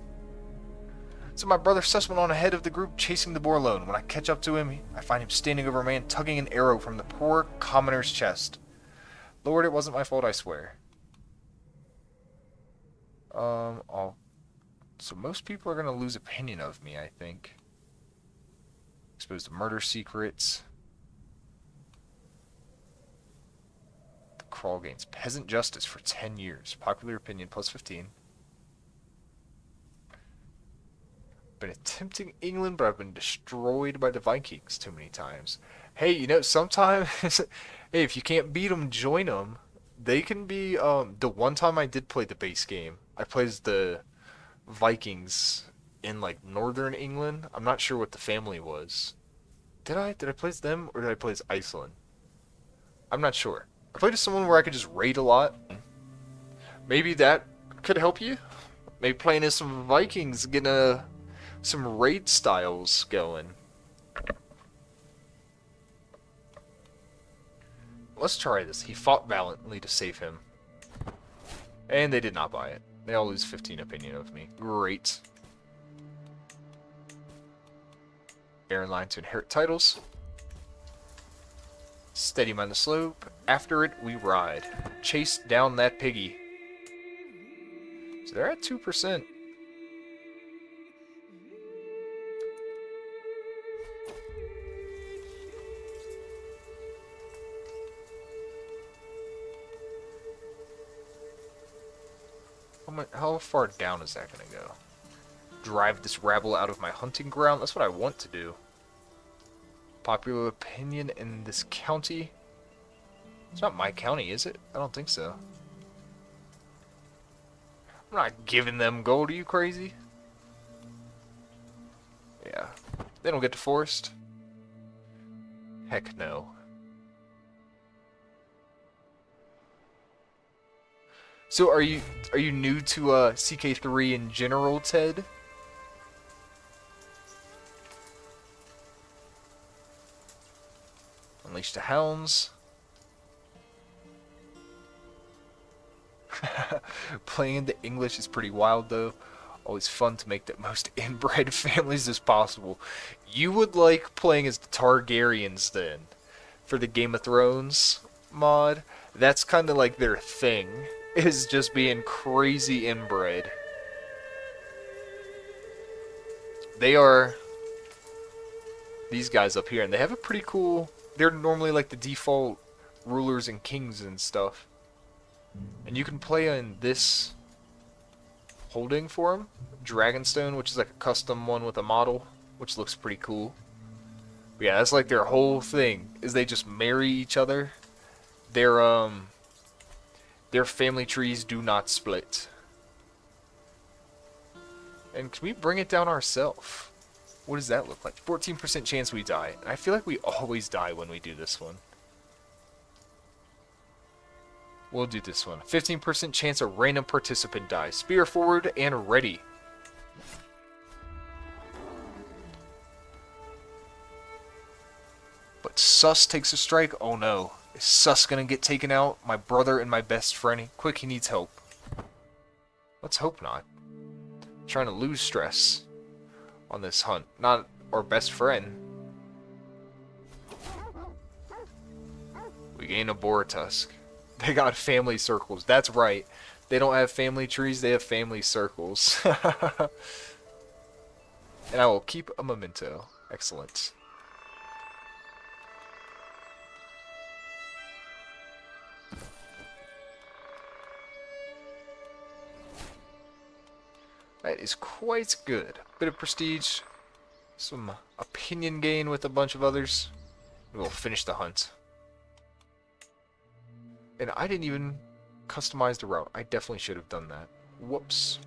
So my brother Sus went on ahead of the group, chasing the boar alone. When I catch up to him, I find him standing over a man, tugging an arrow from the poor commoner's chest. Lord, it wasn't my fault, I swear. So most people are gonna lose opinion of me, I think. Exposed to murder secrets. The crawl gains peasant justice for 10 years. Popular opinion plus 15. Been attempting England, but I've been destroyed by the Vikings too many times. Hey, you know, sometimes, hey, if you can't beat them, join them. They can be, the one time I did play the base game, I played as the Vikings in, like, northern England. I'm not sure what the family was. Did I play as them, or did I play as Iceland? I'm not sure. I played as someone where I could just raid a lot. Maybe that could help you? Maybe playing as some Vikings, getting some raid styles going. Let's try this. He fought valiantly to save him. And they did not buy it. They all lose 15 opinion of me. Great. Heir in line to inherit titles. Steady him on the slope. After it, we ride. Chase down that piggy. So they're at 2%. How far down is that going to go? Drive this rabble out of my hunting ground? That's what I want to do. Popular opinion in this county? It's not my county, is it? I don't think so. I'm not giving them gold. Are you crazy? Yeah. They don't get to forest? Heck no. So are you new to CK3 in general, Ted? Unleash the hounds. Playing in the English is pretty wild though. Always fun to make the most inbred families as possible. You would like playing as the Targaryens then, for the Game of Thrones mod. That's kind of like their thing, is just being crazy inbred. They are these guys up here, and they have a pretty cool... They're normally like the default rulers and kings and stuff. And you can play in this holding for them. Dragonstone, which is like a custom one with a model, which looks pretty cool. But yeah, that's like their whole thing, is they just marry each other. Their family trees do not split. And can we bring it down ourselves? What does that look like? 14% chance we die. And I feel like we always die when we do this one. We'll do this one. 15% chance a random participant dies. Spear forward and ready. But Sus takes a strike. Oh no. Is Sus gonna get taken out? My brother and my best friend. Quick, he needs help. Let's hope not. Trying to lose stress on this hunt. Not our best friend. We gain a boar tusk. They got family circles. That's right. They don't have family trees, they have family circles. And I will keep a memento. Excellent. is quite good. Bit of prestige, some opinion gain with a bunch of others. We'll finish the hunt. And I didn't even customize the route. I definitely should have done that. Whoops.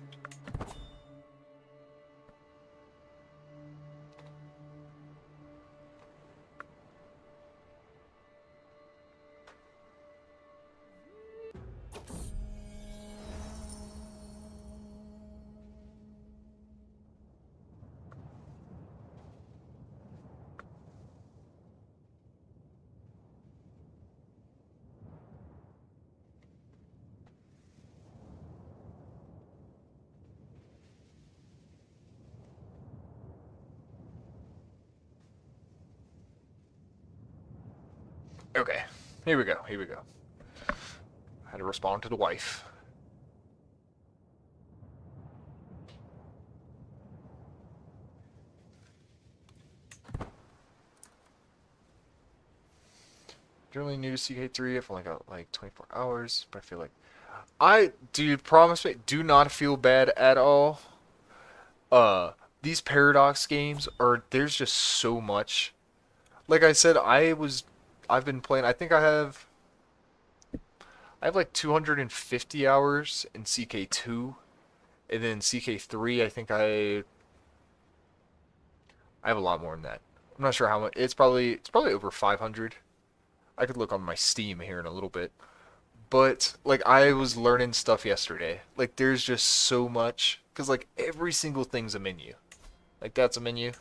Okay, here we go, here we go. I had to respond to the wife. Generally new to CK3, I've only got like 24 hours, but I feel like... dude, promise me, do not feel bad at all. These Paradox games there's just so much. Like I said, I've been playing, I think I have like 250 hours in CK2, and then CK3, I think I have a lot more than that. I'm not sure how much. It's probably over 500. I could look on my Steam here in a little bit. But like I was learning stuff yesterday. Like there's just so much, cuz like every single thing's a menu. Like that's a menu.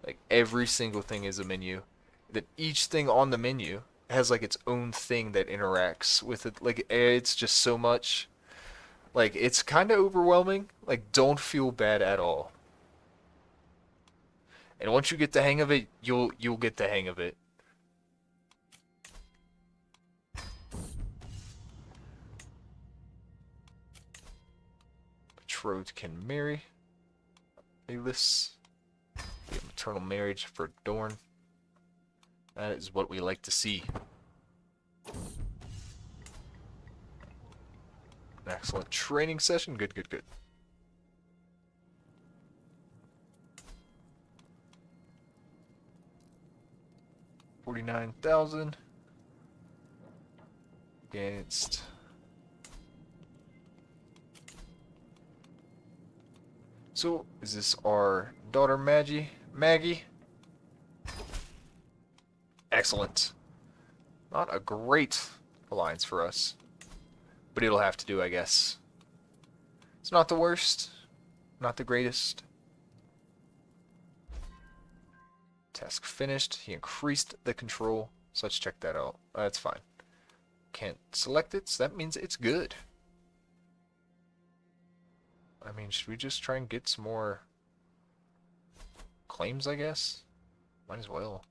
Like every single thing is a menu. Then each thing on the menu has like its own thing that interacts with it. Like it's just so much. Like it's kind of overwhelming. Like don't feel bad at all. And once you get the hang of it, you'll get the hang of it. Betrothed can marry. Alias. Maternal marriage for Dorn. That is what we like to see. An excellent training session. Good, good, good. $49,000 against so is this our daughter Maggie? Excellent. Not a great alliance for us, but it'll have to do, I guess. It's not the worst, not the greatest. Task finished. He increased the control, so let's check that out. That's fine. Can't select it, so that means it's good. I mean, should we just try and get some more claims, I guess? Might as well.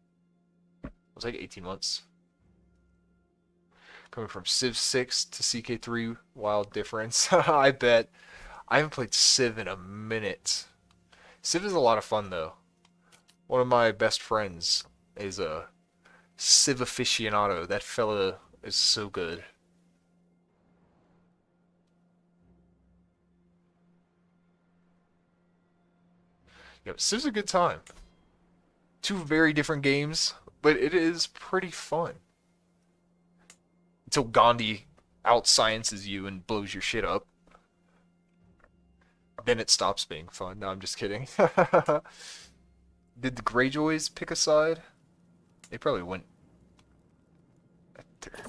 It was like 18 months. Coming from Civ 6 to CK3, wild difference. I bet. I haven't played Civ in a minute. Civ is a lot of fun, though. One of my best friends is a Civ aficionado. That fella is so good. Yeah, Civ's a good time. Two very different games, but it is pretty fun. Until Gandhi outsciences you and blows your shit up. Then it stops being fun. No, I'm just kidding. Did the Greyjoys pick a side? They probably went right there.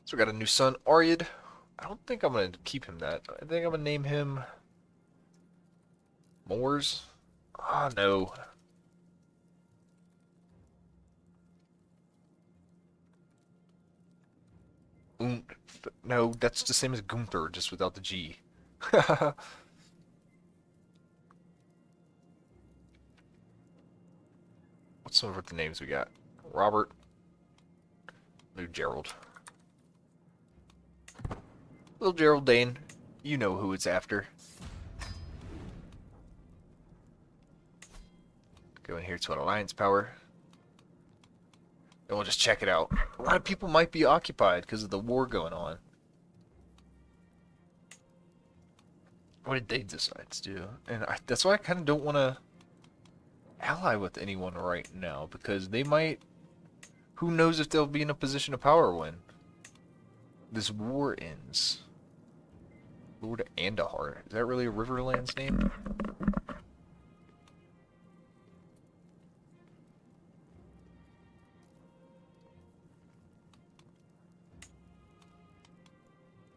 So we got a new son, Aryad. I don't think I'm going to keep him that. I think I'm going to name him Moors. Ah, no. No, that's the same as Gunthor, just without the G. What's some of the names we got? Robert. New Gerald. Little Gerald Dayne, you know who it's after. Go in here to an alliance power. And we'll just check it out. A lot of people might be occupied because of the war going on. What did they decide to do? And that's why I kind of don't want to ally with anyone right now, because they might... Who knows if they'll be in a position of power when this war ends. Lord Andahar. Is that really a Riverland's name?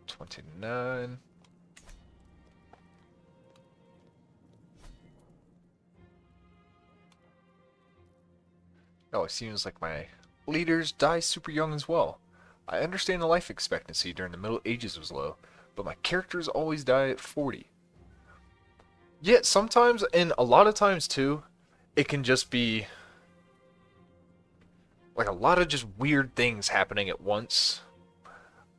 $29. Oh, it seems like my leaders die super young as well. I understand the life expectancy during the Middle Ages was low, but my characters always die at 40. Yet sometimes, and a lot of times too, it can just be like a lot of just weird things happening at once.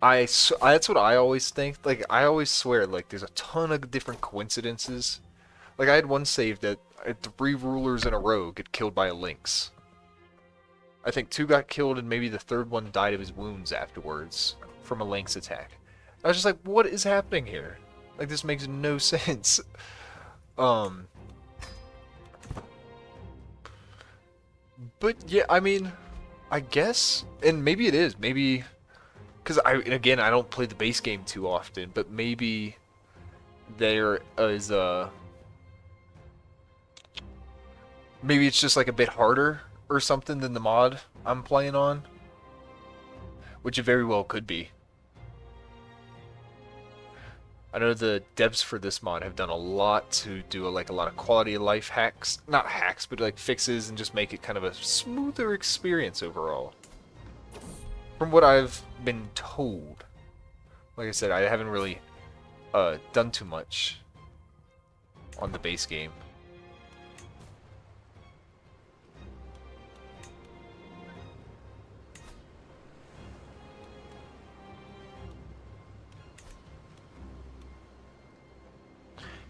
That's what I always think. Like, I always swear, like, there's a ton of different coincidences. Like, I had one save that 3 rulers in a row get killed by a lynx. I think 2 got killed, and maybe the 3rd one died of his wounds afterwards from a lynx attack. I was just like, what is happening here? Like, this makes no sense. But yeah, I mean, I guess, and maybe it is, maybe, because again, I don't play the base game too often, but maybe there is maybe it's just like a bit harder or something than the mod I'm playing on, which it very well could be. I know the devs for this mod have done a lot to do like a lot of quality of life hacks, not hacks, but like fixes, and just make it kind of a smoother experience overall. From what I've been told. Like I said, I haven't really done too much on the base game.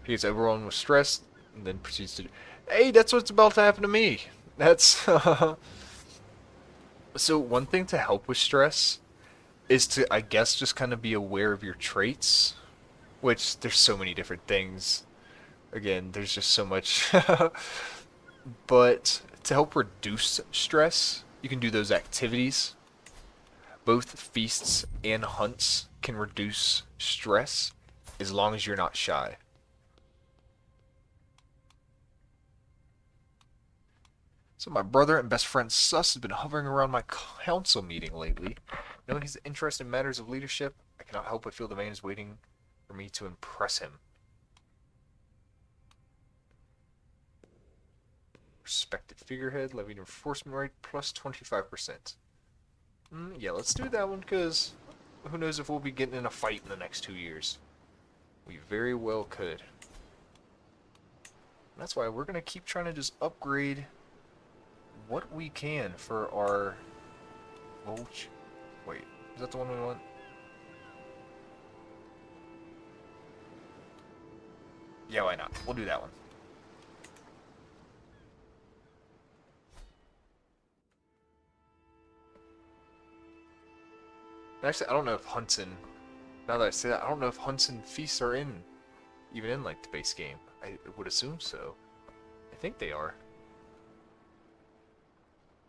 He gets overwhelmed with stress, and then proceeds to... Hey, that's what's about to happen to me! That's... So, one thing to help with stress is to, I guess, just kind of be aware of your traits. Which, there's so many different things. Again, there's just so much. But, to help reduce stress, you can do those activities. Both feasts and hunts can reduce stress, as long as you're not shy. So my brother and best friend Sus has been hovering around my council meeting lately. Knowing his interest in matters of leadership, I cannot help but feel the man is waiting for me to impress him. Respected figurehead, levied enforcement rate plus 25%. Yeah, let's do that one, because who knows if we'll be getting in a fight in the next 2 years. We very well could. And that's why we're going to keep trying to just upgrade what we can for our... Wait, is that the one we want? Yeah, why not? We'll do that one. Actually, I don't know if hunts and... Now that I say that, I don't know if hunts and feasts are even in, like, the base game. I would assume so. I think they are.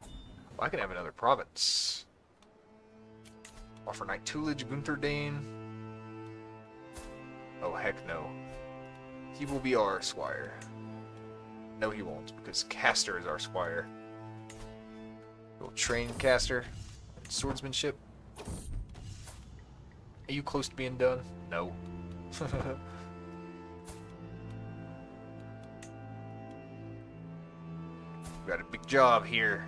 Well, I can have another province. Offer Knight Tutelage, Gunthor Dayne. Oh, heck no. He will be our squire. No, he won't, because Caster is our squire. We'll train Caster in swordsmanship. Are you close to being done? No. We got a big job here.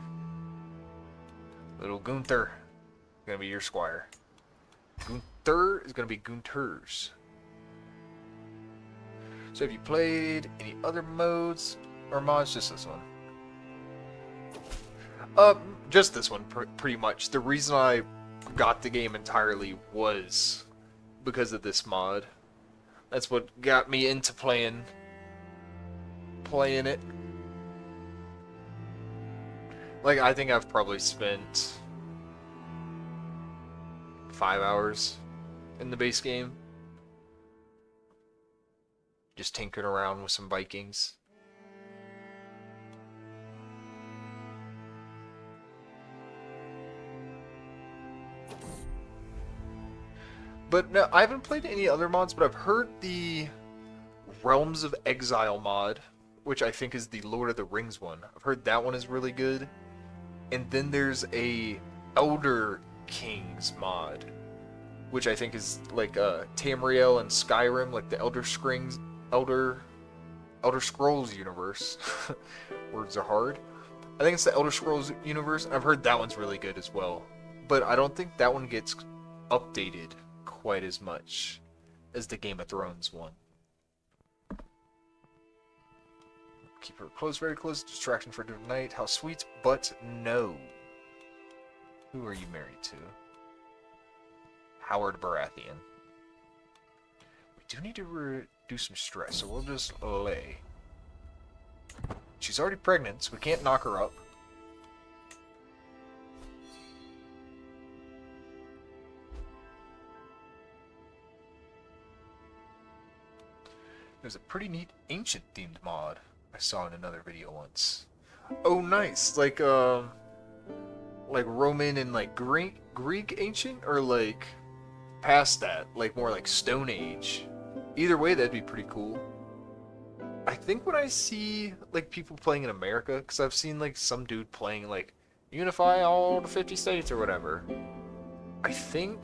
Little Gunthor is gonna be your squire. Gunthor is gonna be Gunthor's. So have you played any other modes or mods? Just this one. Just this one, pretty much. The reason I got the game entirely was because of this mod. That's what got me into playing it. Like, I think I've probably spent 5 hours in the base game. Just tinkering around with some Vikings. But no, I haven't played any other mods, but I've heard the Realms of Exile mod, which I think is the Lord of the Rings one. I've heard that one is really good. And then there's a Elder Kings mod, which I think is like Tamriel and Skyrim, like the Elder Scrolls universe. Words are hard. I think it's the Elder Scrolls universe. I've heard that one's really good as well. But I don't think that one gets updated quite as much as the Game of Thrones one. Keep her close, very close. Distraction for tonight. How sweet, but no. Who are you married to? Howard Baratheon. We do need to reduce some stress, so we'll just lay. She's already pregnant, so we can't knock her up. There's a pretty neat ancient-themed mod I saw in another video once. Oh, nice! Like Roman and like Greek ancient, or like past that, like more like Stone Age. Either way, that'd be pretty cool. I think when I see like people playing in America, because I've seen like some dude playing like Unify all the 50 states or whatever. I think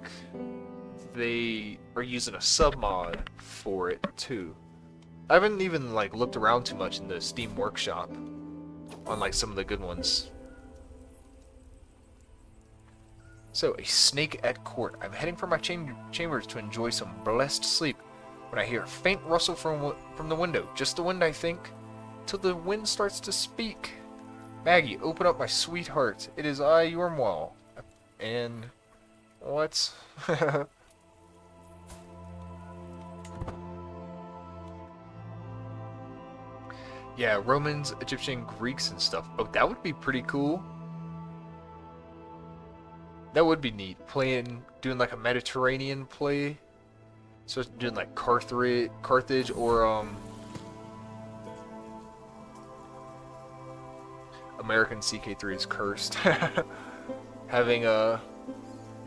they are using a sub mod for it too. I haven't even like looked around too much in the Steam Workshop on like some of the good ones. So, a snake at court. I'm heading for my chambers to enjoy some blessed sleep when I hear a faint rustle from the window. Just the wind, I think, till the wind starts to speak. Maggie, open up, my sweetheart. It is I, your Yormwell. And what? Yeah, Romans, Egyptian, Greeks, and stuff. Oh, that would be pretty cool. That would be neat. Doing like a Mediterranean play. So doing like Carthage or American CK3 is cursed. Having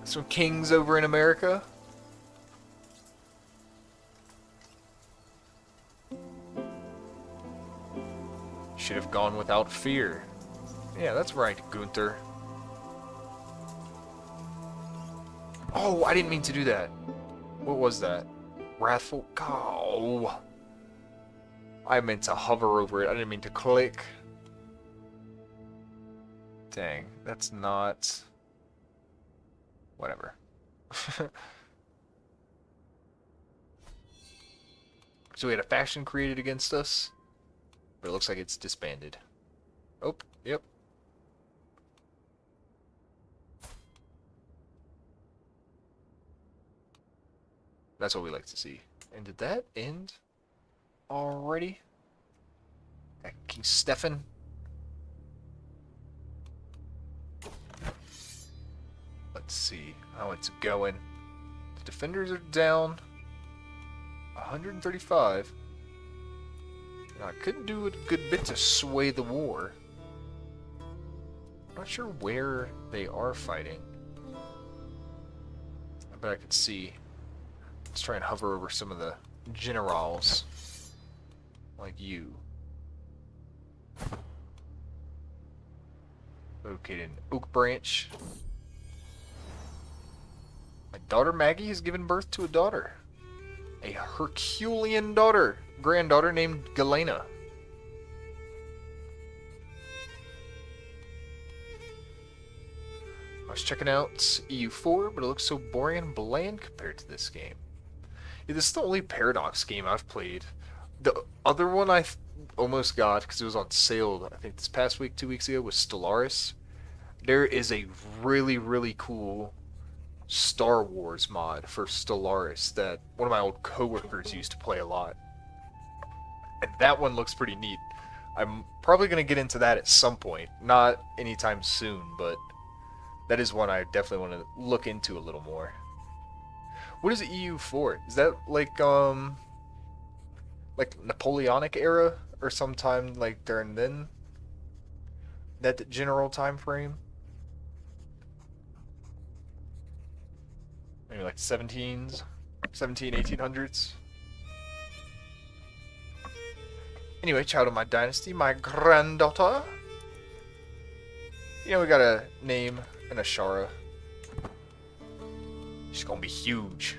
some kings over in America. Should have gone without fear. Yeah, that's right, Gunthor. Oh, I didn't mean to do that. What was that? Wrathful? Oh. I meant to hover over it. I didn't mean to click. Dang, that's not... Whatever. So we had a faction created against us. But it looks like it's disbanded. Oh, yep. That's what we like to see. And did that end already? King Stefan? Let's see how it's going. The defenders are down 135. I could do a good bit to sway the war. I'm not sure where they are fighting. I bet I could see. Let's try and hover over some of the generals. Like you. Located in Oak Branch. My daughter Maggie has given birth to a daughter. A Herculean granddaughter named Galena. I was checking out EU4, but it looks so boring and bland compared to this game. Yeah, this is the only Paradox game I've played. The other one I almost got, because it was on sale, I think this past week, 2 weeks ago, was Stellaris. There is a really, really cool Star Wars mod for Stellaris that one of my old coworkers used to play a lot. And that one looks pretty neat. I'm probably going to get into that at some point. Not anytime soon, but that is one I definitely want to look into a little more. What is EU for? Is that like Napoleonic era or sometime like during then? That general time frame? Maybe like 1800s. Anyway, child of my dynasty, my granddaughter. You know, we got a name and Ashara. She's gonna be huge.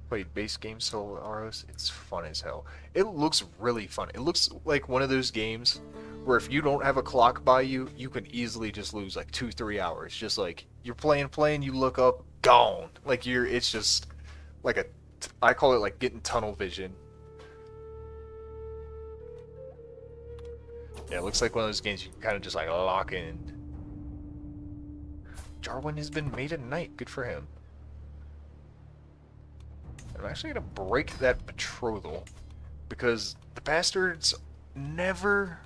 Played base game Stellaris. It's fun as hell. It looks really fun. It looks like one of those games where if you don't have a clock by you, you can easily just lose like 2-3 hours. Just like you're playing, you look up, gone. Like it's just like I call it like getting tunnel vision. Yeah, it looks like one of those games you can kind of just like lock in. Jarwin has been made a knight. Good for him. I'm actually going to break that betrothal because the bastards never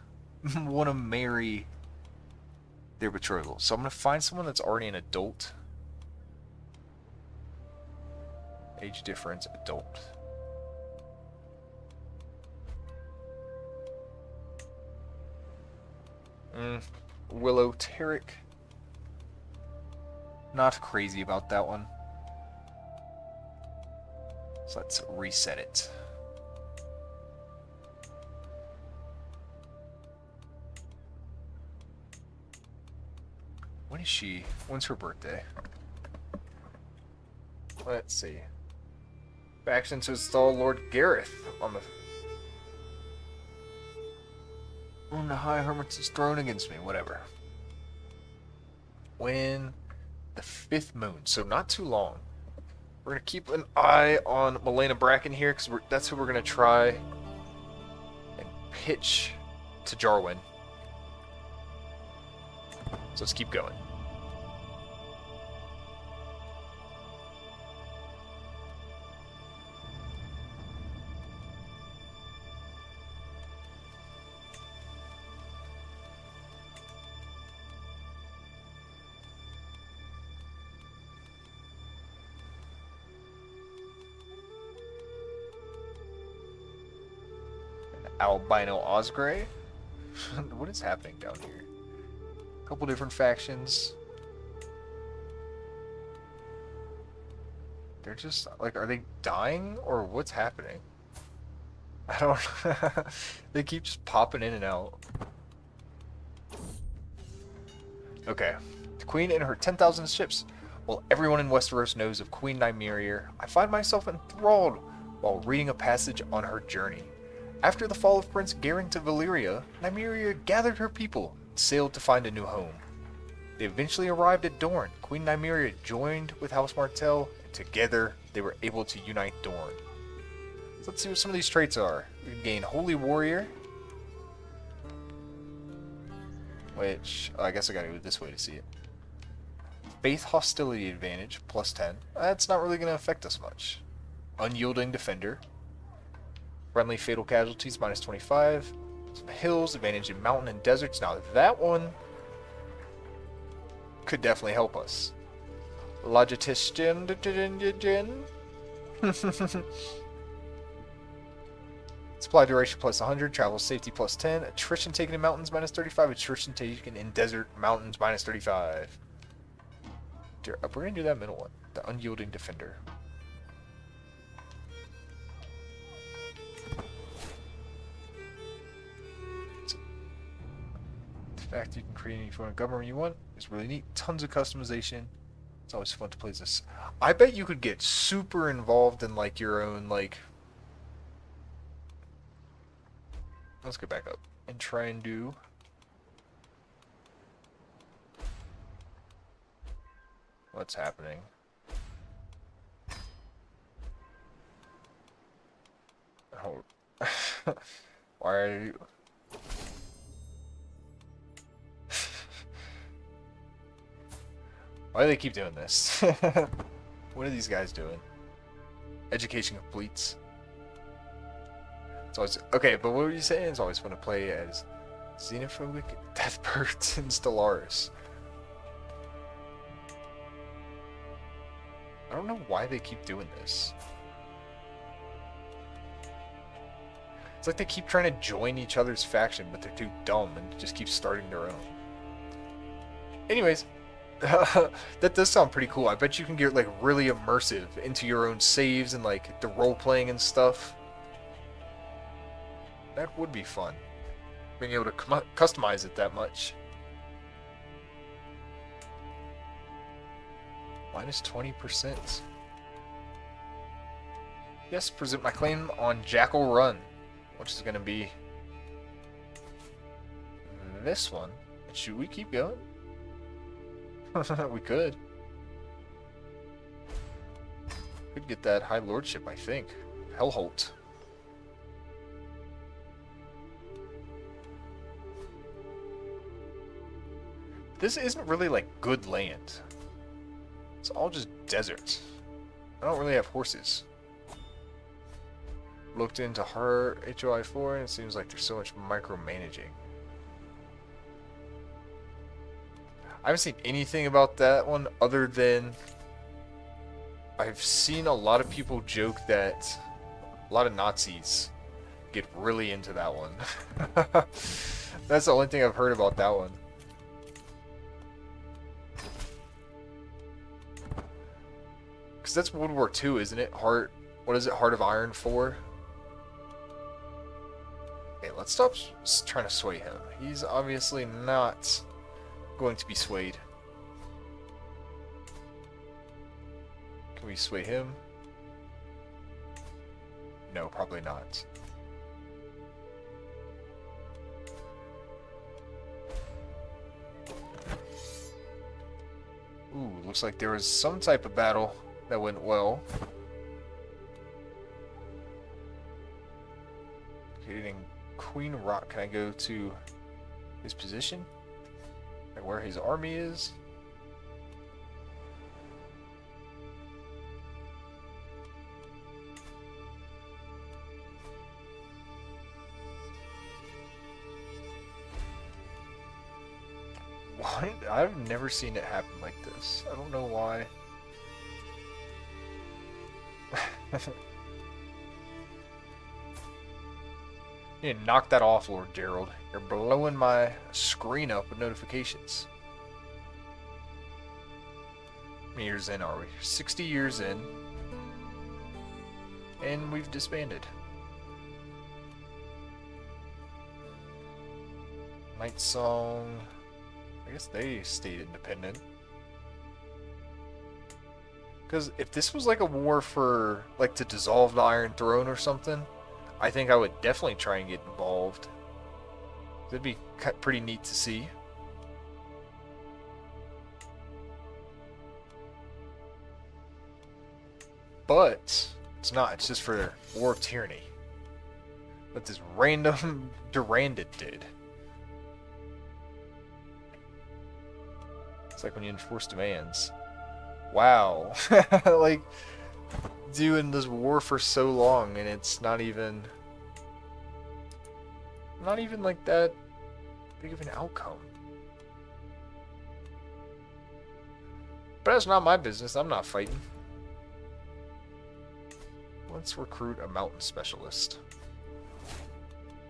want to marry their betrothal. So I'm going to find someone that's already an adult. Age difference, adult. Willow Tarek. Not crazy about that one. So let's reset it. When is she? When's her birthday? Let's see. Faction to install Lord Gareth on the High Hermit's throne against me. Whatever. When the 5th moon, so not too long. We're going to keep an eye on Milena Bracken here, because that's who we're going to try and pitch to Jarwin. So let's keep going. Albino Osgray. What is happening down here? A couple different factions. They're just like, are they dying or what's happening? I don't. They keep just popping in and out. Okay, the Queen and her 10,000 ships. While everyone in Westeros knows of Queen Nymeria, I find myself enthralled while reading a passage on her journey. After the fall of Prince Garen to Valyria, Nymeria gathered her people and sailed to find a new home. They eventually arrived at Dorne. Queen Nymeria joined with House Martell, and together they were able to unite Dorne. So let's see what some of these traits are. We can gain Holy Warrior, which I guess I gotta go this way to see it. Faith Hostility Advantage, plus 10. That's not really going to affect us much. Unyielding Defender. Friendly Fatal Casualties, minus 25. Some Hills, advantage in Mountain and Deserts. Now that one could definitely help us. Logistician. Supply duration plus 100, travel safety plus 10, attrition taken in mountains minus 35, attrition taken in desert mountains minus 35. We're going to do that middle one, the Unyielding Defender. The fact that you can create any form of government you want is really neat. Tons of customization. It's always fun to play this. I bet you could get super involved in like your own like. Let's go back up and try and do. What's happening? Oh. Why are you? Why do they keep doing this? What are these guys doing? Education completes. It's always okay, but what were you saying? It's always fun to play as xenophobic deathbirds and Stellaris. I don't know why they keep doing this. It's like they keep trying to join each other's faction, but they're too dumb and just keep starting their own. Anyways, that does sound pretty cool. I bet you can get like really immersive into your own saves and like the role playing and stuff. That would be fun. Being able to customize it that much. Minus 20%. Yes, present my claim on Jackal Run, which is going to be this one. Should we keep going? We could. Could get that High Lordship, I think. Hellholt. This isn't really like good land. It's all just desert. I don't really have horses. Looked into her HOI4 and it seems like there's so much micromanaging. I haven't seen anything about that one other than I've seen a lot of people joke that a lot of Nazis get really into that one. That's the only thing I've heard about that one. Because that's World War II, isn't it? What is it? Heart of Iron 4? Okay, let's stop trying to sway him. He's obviously not going to be swayed. Can we sway him? No, probably not. Ooh, looks like there was some type of battle that went well. Getting Queen Rock. Can I go to his position? Like where his army is? What? I've never seen it happen like this. I don't know why. You need to knock that off, Lord Gerald. You're blowing my screen up with notifications. How many years in are we? 60 years in. And we've disbanded. Night Song. I guess they stayed independent. Because if this was like a war for, like, to dissolve the Iron Throne or something, I think I would definitely try and get involved. That'd be pretty neat to see. But it's not. It's just for War of Tyranny. That this random Durandid did. It's like when you enforce demands. Wow. Like, doing this war for so long and it's not even like that big of an outcome. But that's not my business. I'm not fighting. Let's recruit a mountain specialist.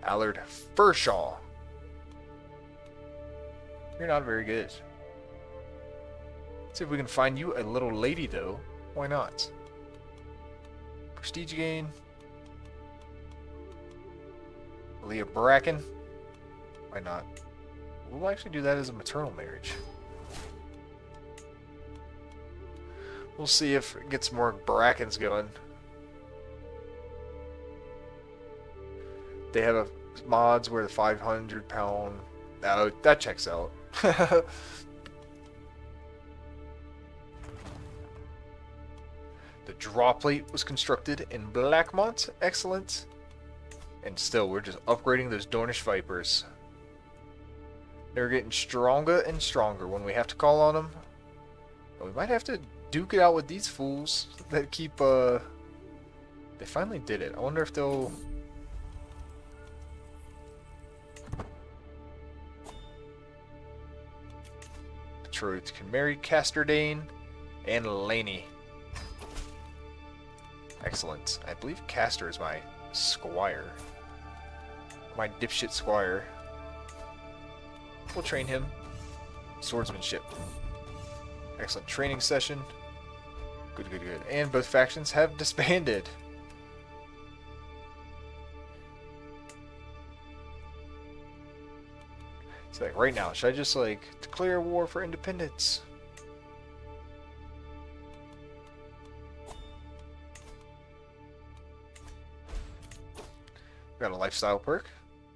Allard Furshaw. You're not very good. See if we can find you a little lady, though. Why not? Prestige gain. Leah Bracken. Why not? We'll actually do that as a maternal marriage. We'll see if it gets more Brackens going. They have mods where the 500-pound... Oh, that checks out. The draw plate was constructed in Blackmont. Excellent. And still, we're just upgrading those Dornish Vipers. They're getting stronger and stronger when we have to call on them. We might have to duke it out with these fools that keep, They finally did it. I wonder if they'll... Betrothed can marry Crusader Dayne and Laney. Excellent. I believe Castor is my squire. My dipshit squire. We'll train him. Swordsmanship. Excellent training session. Good, good, good. And both factions have disbanded. So like right now, should I just like declare war for independence? Got a lifestyle perk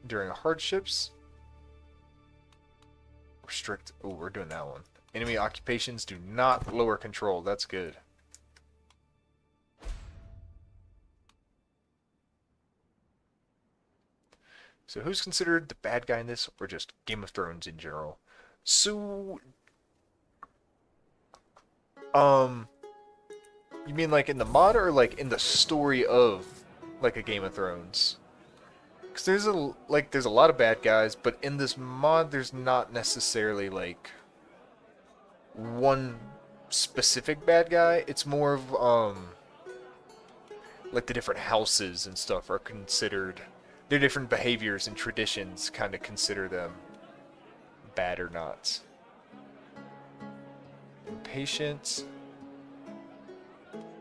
during hardships. Restrict. Oh, we're doing that one. Enemy occupations do not lower control. That's good. So who's considered the bad guy in this, or just Game of Thrones in general? So, you mean like in the mod, or like in the story of like a Game of Thrones? Because there's a lot of bad guys, but in this mod there's not necessarily like one specific bad guy. It's more of like the different houses and stuff are considered, their different behaviors and traditions kind of consider them bad or not. Impatient.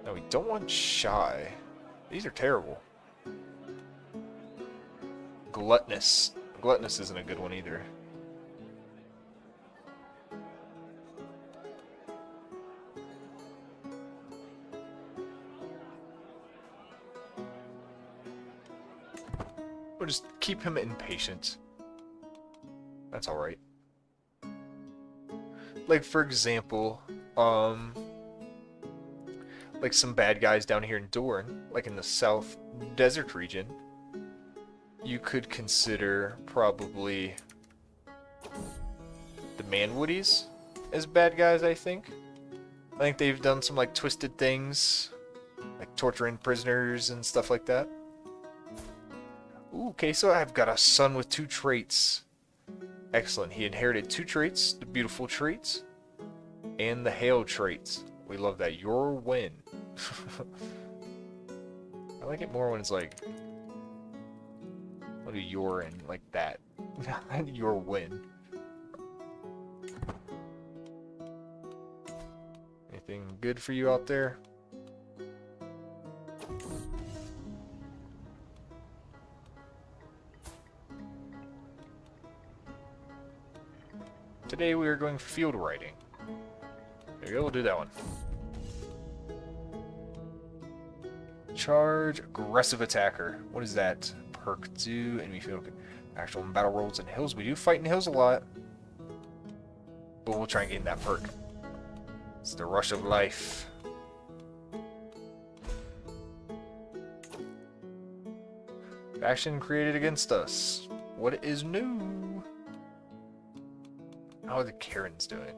No, we don't want shy. These are terrible. Gluttonous. Gluttonous isn't a good one either. We'll just keep him impatient. That's alright. Like, for example, like some bad guys down here in Dorne, like in the South Desert region, you could consider probably the Manwoodies as bad guys, I think. I think they've done some like twisted things, like torturing prisoners and stuff like that. Ooh, okay, so I've got a son with 2 traits. Excellent. He inherited 2 traits, the beautiful traits and the hail traits. We love that. Your win. I like it more when it's like, what do your in like that? Your win. Anything good for you out there? Today we are going field riding. There you go, we'll do that one. Charge, aggressive attacker. What does that perk do? Enemy field, actual battle rolls in hills. We do fight in hills a lot, but we'll try and gain that perk. It's the rush of life. Faction created against us. What is new? How are the Karens doing?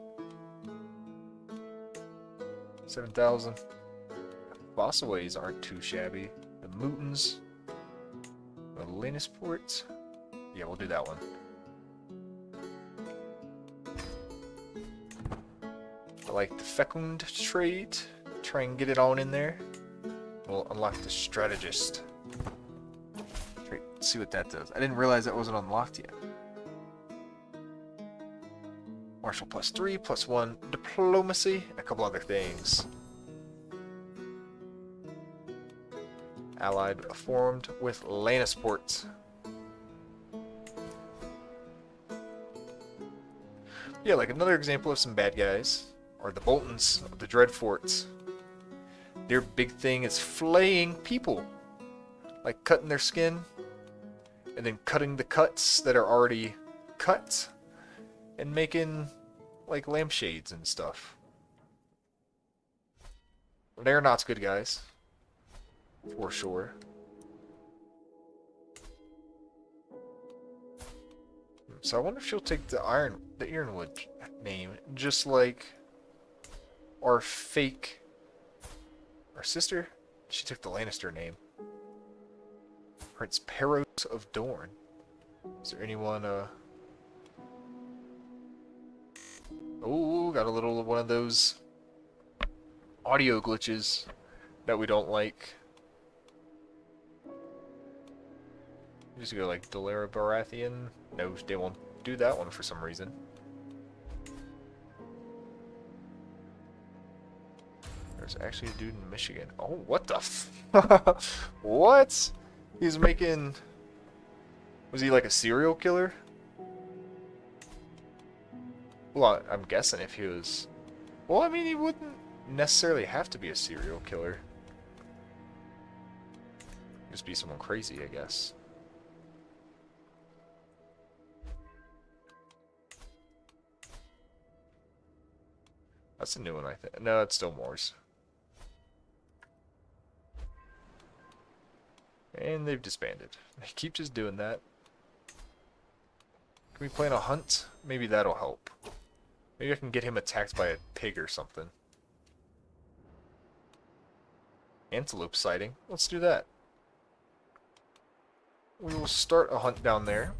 7,000. Bossaways aren't too shabby. The Mootons. The Lannisport. Yeah, we'll do that one. I like the Fecund trait. Try and get it on in there. We'll unlock the Strategist trait. Let's see what that does. I didn't realize that wasn't unlocked yet. Martial +3, +1 diplomacy, and a couple other things. Allied formed with Lannisport. Yeah, like another example of some bad guys, or the Boltons of the Dreadforts. Their big thing is flaying people. Like cutting their skin, and then cutting the cuts that are already cut, and making like lampshades and stuff. They're not good guys, for sure. So I wonder if she'll take the Ironwood name, just like our fake... Our sister? She took the Lannister name. Prince Peros of Dorne. Is there anyone, Oh, got a little one of those audio glitches that we don't like. Just go like Delaria Baratheon. No, they won't do that one for some reason. There's actually a dude in Michigan. Oh, what the f... What? He's making... Was he like a serial killer? Well, I'm guessing if he was... Well, I mean, he wouldn't necessarily have to be a serial killer. Just be someone crazy, I guess. That's a new one, I think. No, it's still Moore's. And they've disbanded. They keep just doing that. Can we plan a hunt? Maybe that'll help. Maybe I can get him attacked by a pig or something. Antelope sighting. Let's do that. We will start a hunt down there.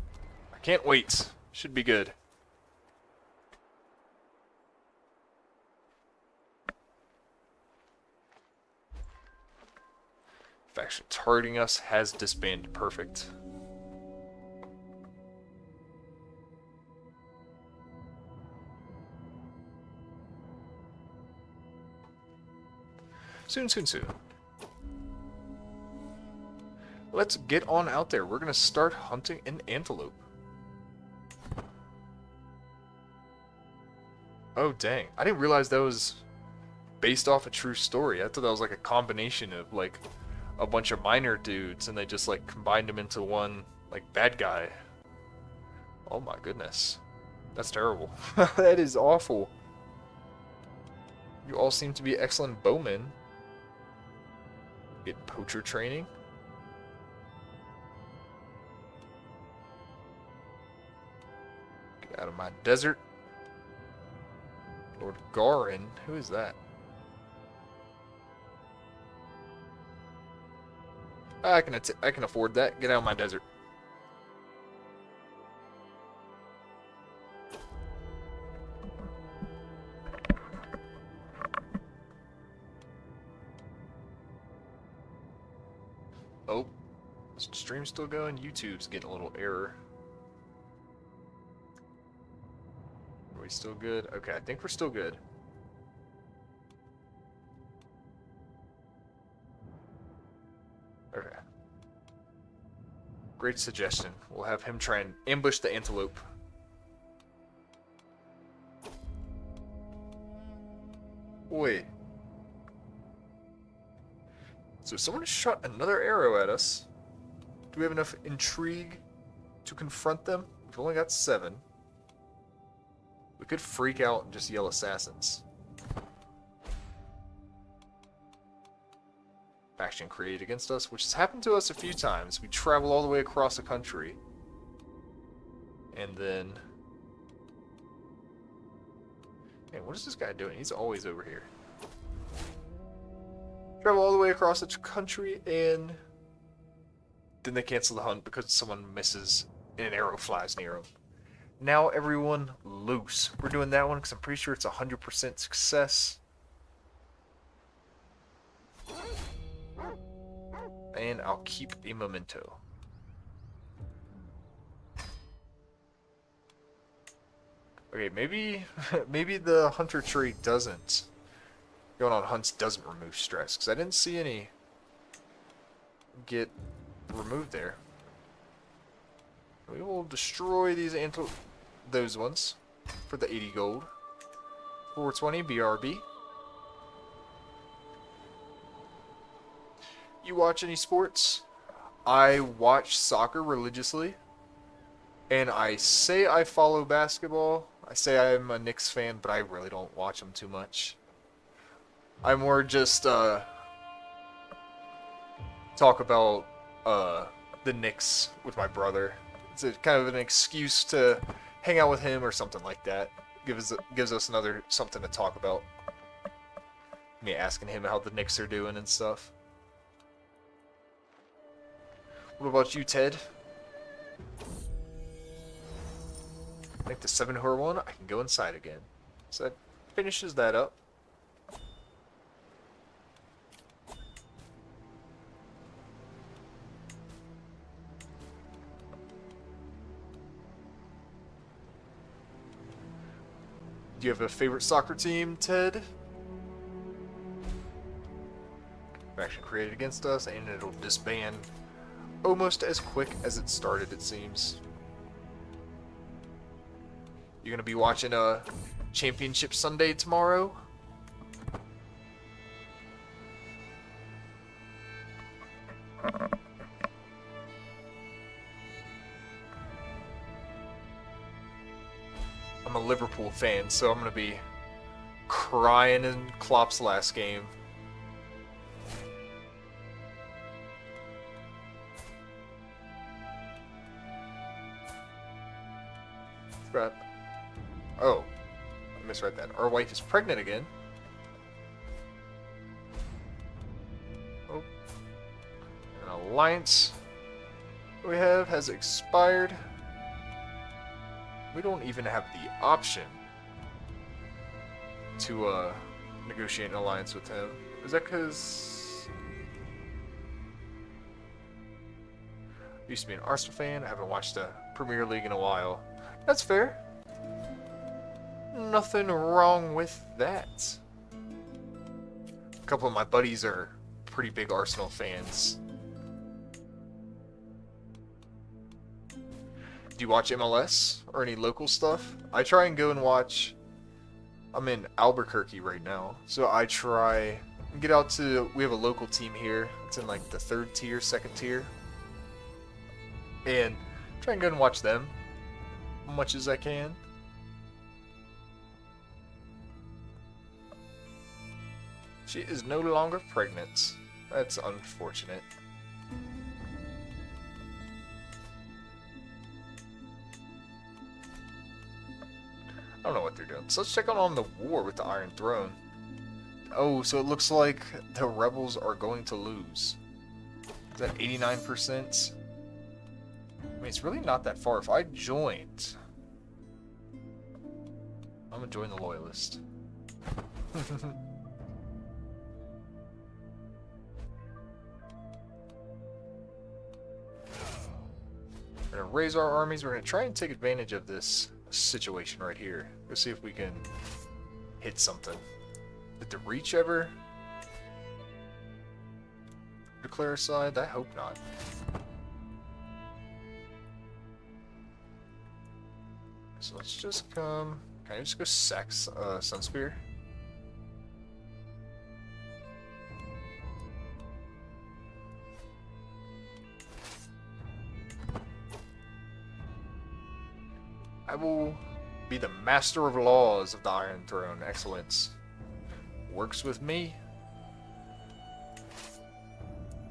I can't wait. Should be good. Faction targeting us has disbanded. Perfect. Soon, soon, soon. Let's get on out there. We're going to start hunting an antelope. Oh, dang. I didn't realize that was based off a true story. I thought that was like a combination of like a bunch of minor dudes and they just like combined them into one like bad guy. Oh my goodness. That's terrible. That is awful. You all seem to be excellent bowmen. Get poacher training. Get out of my desert. Lord Garin, who is that? I can afford that. Get out of my desert. Oh, is the stream still going? YouTube's getting a little error. Are we still good? Okay, I think we're still good. Okay. Great suggestion. We'll have him try and ambush the antelope. Wait. So someone shot another arrow at us. Do we have enough intrigue to confront them? We've only got 7. We could freak out and just yell assassins. Faction created against us, which has happened to us a few times. We travel all the way across the country. And then... Man, what is this guy doing? He's always over here. Travel all the way across the country and... Then they cancel the hunt because someone misses and an arrow flies near him. Now everyone loose. We're doing that one because I'm pretty sure it's 100% success. And I'll keep a memento. Okay, maybe the hunter tree doesn't. Going on hunts doesn't remove stress, because I didn't see any get removed there. We will destroy these those ones for the 80 gold. 420 BRB. You watch any sports? I watch soccer religiously. And I say I follow basketball. I say I'm a Knicks fan, but I really don't watch them too much. I more just talk about the Knicks with my brother. It's a, kind of an excuse to hang out with him or something like that. Gives us another something to talk about. Me asking him how the Knicks are doing and stuff. What about you, Ted? I think the 7-horror one, I can go inside again. So that finishes that up. Do you have a favorite soccer team, Ted? Faction created against us, and it'll disband almost as quick as it started, it seems. You're gonna be watching a Championship Sunday tomorrow? I'm a Liverpool fan, so I'm gonna be crying in Klopp's last game. Crap. Oh, I misread that. Our wife is pregnant again. Oh. An alliance we have has expired. We don't even have the option to negotiate an alliance with him. Is that because I used to be an Arsenal fan? I haven't watched the Premier League in a while. That's fair. Nothing wrong with that. A couple of my buddies are pretty big Arsenal fans. Do you watch MLS or any local stuff? I try and go and watch. I'm in Albuquerque right now, so I try and get out to. We have a local team here. It's in like the 3rd tier, 2nd tier, and try and go and watch them as much as I can. She is no longer pregnant. That's unfortunate. I don't know what they're doing. So let's check out on the war with the Iron Throne. Oh, so it looks like the rebels are going to lose. Is that 89%? I mean, it's really not that far. If I joined, I'm gonna join the Loyalist. We're gonna raise our armies. We're gonna try and take advantage of this situation right here. Let's see if we can hit something. Did the Reach ever declare a side? I hope not. So let's just come. Can I just go sack Sunspear? I will be the master of laws of the Iron Throne. Excellence. Works with me.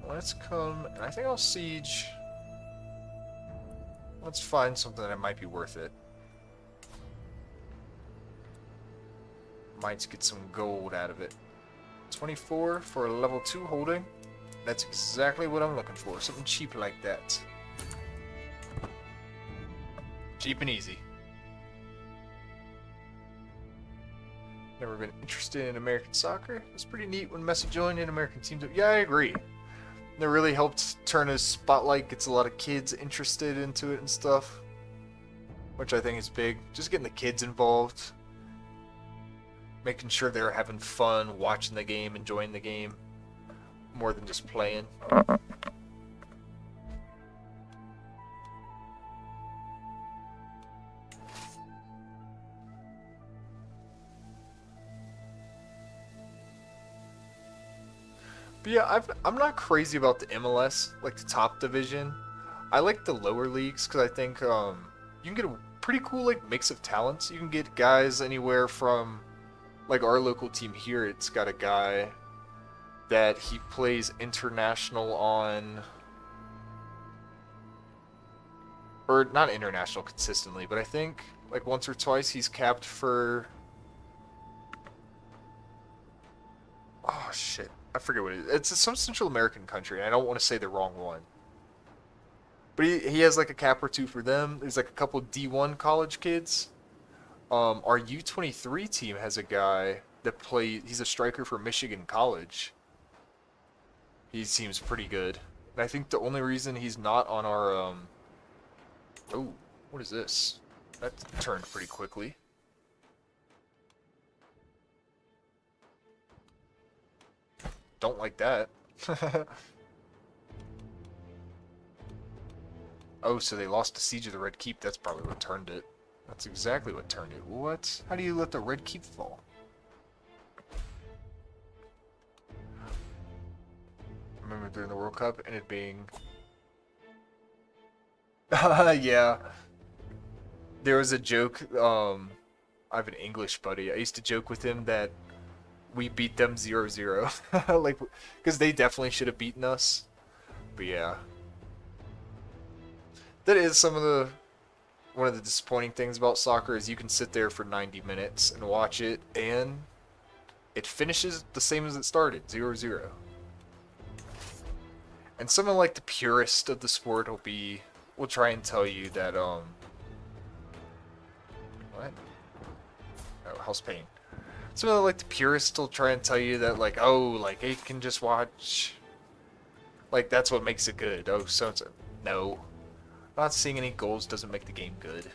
Let's come, and I think I'll siege. Let's find something that might be worth it. Might get some gold out of it. 24 for a level 2 holding. That's exactly what I'm looking for. Something cheap like that. Cheap and easy. Never been interested in American soccer. It's pretty neat when Messi joined an American team. Yeah, I agree. It really helped turn his spotlight, gets a lot of kids interested into it and stuff, which I think is big. Just getting the kids involved, making sure they're having fun watching the game, enjoying the game, more than just playing. But yeah, I'm not crazy about the MLS, like the top division. I like the lower leagues because I think you can get a pretty cool like mix of talents. You can get guys anywhere from, like our local team here. It's got a guy that he plays international on, or not international consistently, but I think like once or twice he's capped for. shit. I forget what it is. It's some Central American country, and I don't want to say the wrong one. But he has like a cap or two for them. There's like a couple D1 college kids. Our U23 team has a guy that he's a striker for Michigan College. He seems pretty good. And I think the only reason he's not on our, oh, what is this? That turned pretty quickly. Don't like that. Oh, so they lost the Siege of the Red Keep. That's probably what turned it. That's exactly what turned it. What? How do you let the Red Keep fall? I remember during the World Cup and it being... yeah. There was a joke, I have an English buddy. I used to joke with him that we beat them 0-0. Like, because they definitely should have beaten us. But yeah. That is one of the disappointing things about soccer is you can sit there for 90 minutes and watch it, and it finishes the same as it started, 0-0. And someone like the purist of the sport will try and tell you that, what? Oh, House Pain. Someone like the purist will try and tell you that, like, oh, like, you can just watch, like, that's what makes it good. Oh, so-and-so. No. Not seeing any goals doesn't make the game good.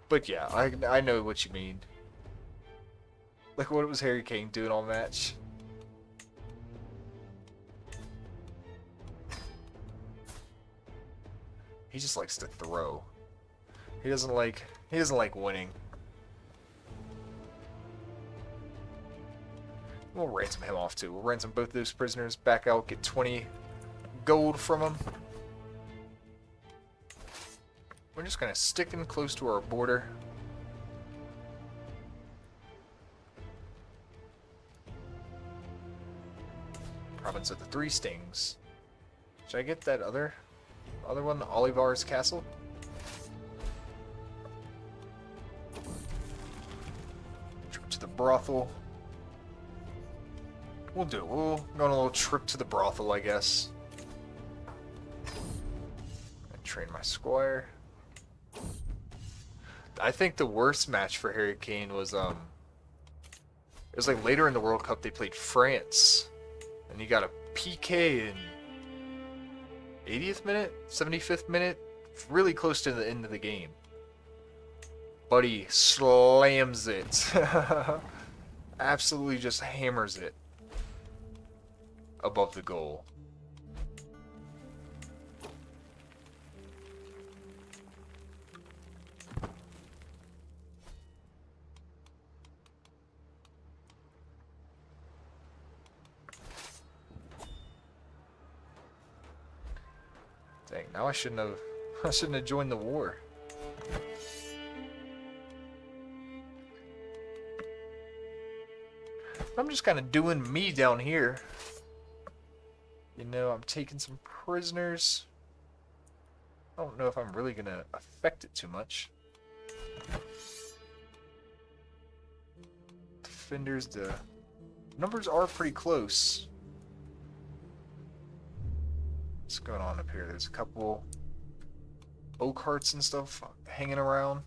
But yeah, I know what you mean. Like, what was Harry Kane doing all match? He just likes to throw. He doesn't like winning. We'll ransom him off too. We'll ransom both those prisoners back out, get 20 gold from them. We're just kind of sticking close to our border. Province of the Three Stings. Should I get that other one, Olivar's Castle? Trip to the brothel. We'll do it. We'll go on a little trip to the brothel, I guess. And train my squire. I think the worst match for Harry Kane was it was like later in the World Cup they played France, and he got a PK in 80th minute, 75th minute, really close to the end of the game. Buddy slams it, absolutely just hammers it above the goal. Dang, now I shouldn't have joined the war. I'm just kind of doing me down here. You know, I'm taking some prisoners. I don't know if I'm really gonna affect it too much. Defenders, the numbers are pretty close. What's going on up here? There's a couple oak hearts and stuff hanging around.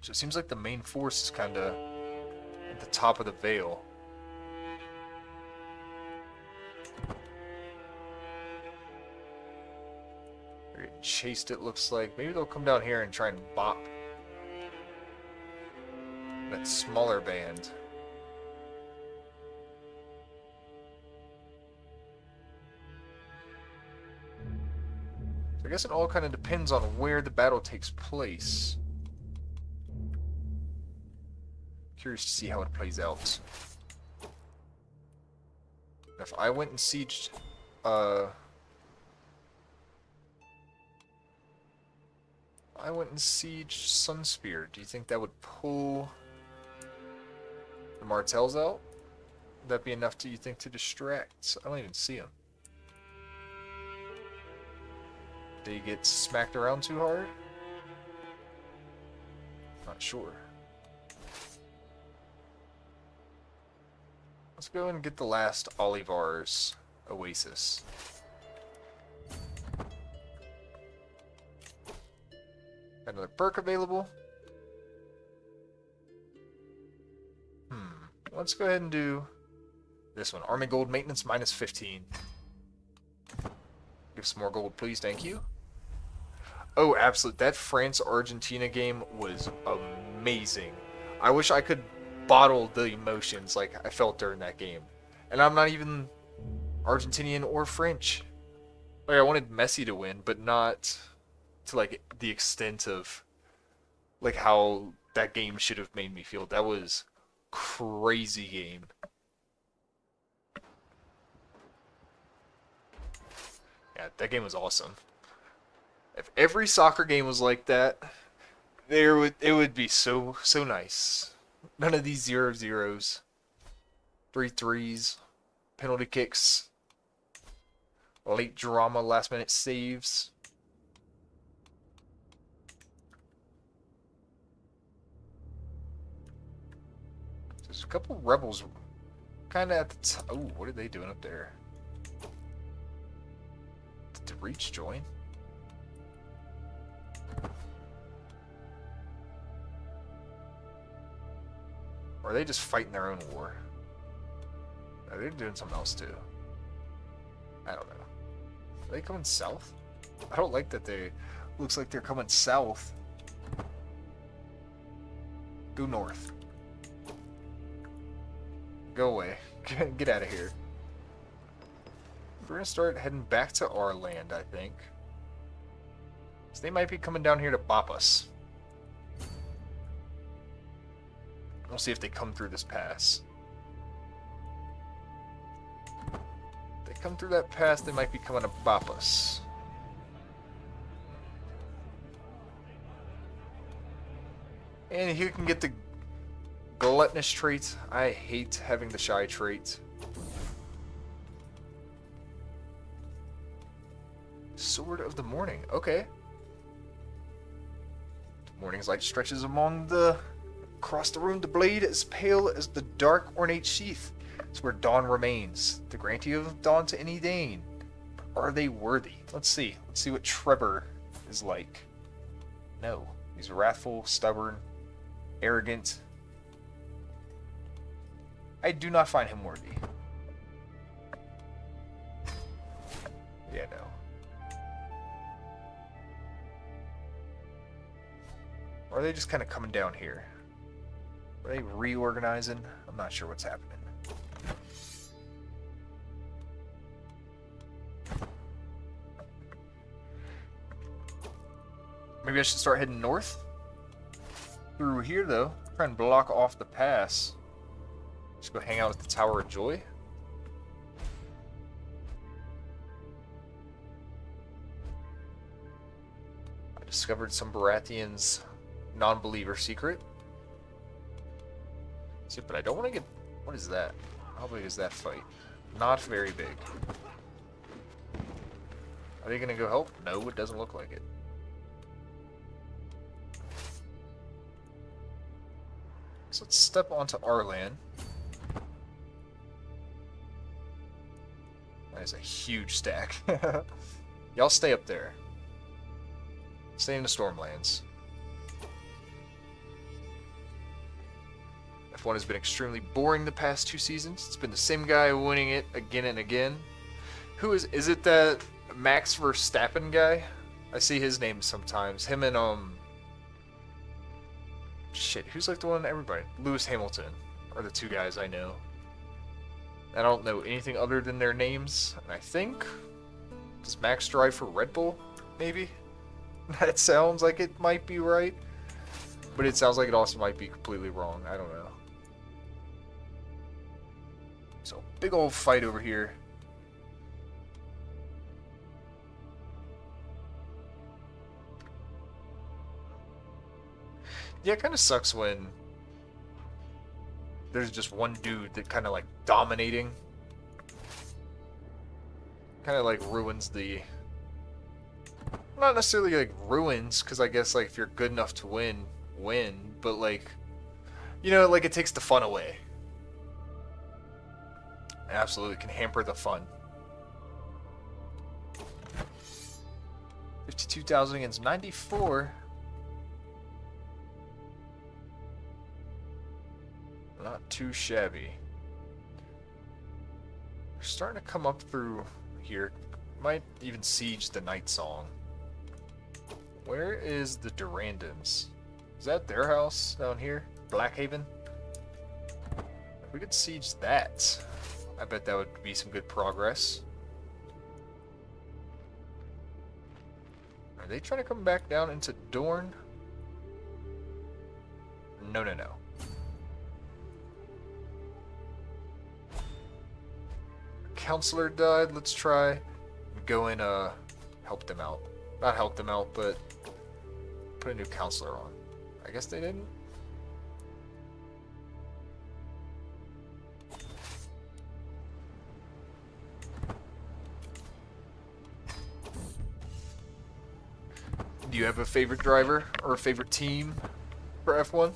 So it seems like the main force is kind of at the top of the vale. They're getting chased, it looks like. Maybe they'll come down here and try and bop that smaller band. I guess it all kind of depends on where the battle takes place. Curious to see how it plays out. If I went and sieged, Sunspear, do you think that would pull the Martells out? Would that be enough, do you think, to distract? I don't even see them. Did he get smacked around too hard? Not sure. Let's go and get the last Olivar's Oasis. Got another perk available. Let's go ahead and do this one. Army gold maintenance minus 15. Give some more gold, please. Thank you. Oh, absolutely. That France-Argentina game was amazing. I wish I could bottle the emotions like I felt during that game. And I'm not even Argentinian or French. Like, I wanted Messi to win, but not to, like, the extent of, like, how that game should have made me feel. That was crazy game. Yeah, that game was awesome. If every soccer game was like that, it would be so nice. None of these 0-0s, 3-3s, penalty kicks, late drama, last minute saves. There's a couple rebels kind of at the top. Oh, what are they doing up there? Did the Reach join? Or are they just fighting their own war? No, they're doing something else too. I don't know. Are they coming south? I don't like that they... Looks like they're coming south. Go north. Go away. Get out of here. We're gonna start heading back to our land, I think. So they might be coming down here to bop us. We'll see if they come through this pass. If they come through that pass, they might be coming to bop us. And you can get the gluttonous trait. I hate having the shy trait. Sword of the Morning. Okay. The morning's light stretches across the room. The blade as pale as the dark ornate sheath. It's where dawn remains. The grantee of dawn to any Dane. Are they worthy? Let's see. Let's see what Trevor is like. No. He's wrathful, stubborn, arrogant. I do not find him worthy. Yeah, no. Or are they just kind of coming down here? Are they reorganizing? I'm not sure what's happening. Maybe I should start heading north? Through here, though. Try and block off the pass. Just go hang out at the Tower of Joy. I discovered some Baratheon's non-believer secret. See, but I don't want to get... What is that? How big is that fight? Not very big. Are they going to go help? No, it doesn't look like it. So let's step onto our land. That is a huge stack. Y'all stay up there. Stay in the Stormlands. F1 has been extremely boring the past 2 seasons. It's been the same guy winning it again and again. Who is it that Max Verstappen guy? I see his name sometimes. Him and shit, who's like the one everybody? Lewis Hamilton are the 2 guys I know. I don't know anything other than their names. And I think, does Max drive for Red Bull? Maybe? That sounds like it might be right. But it sounds like it also might be completely wrong. I don't know. So, big old fight over here. Yeah, it kind of sucks when there's just one dude that kind of like dominating. Kind of like ruins the... Not necessarily like ruins, because I guess like if you're good enough to win, but like, you know, like it takes the fun away. absolutely can hamper the fun. 52,000 against 94. Not too shabby. They're starting to come up through here. Might even siege the Night Song. Where is the Durandons? Is that their house down here? Blackhaven? If we could siege that, I bet that would be some good progress. Are they trying to come back down into Dorne? No, no, no. Counselor died. Let's try and go and help them out. Not help them out, but put a new counselor on. I guess they didn't. Do you have a favorite driver or a favorite team for F1?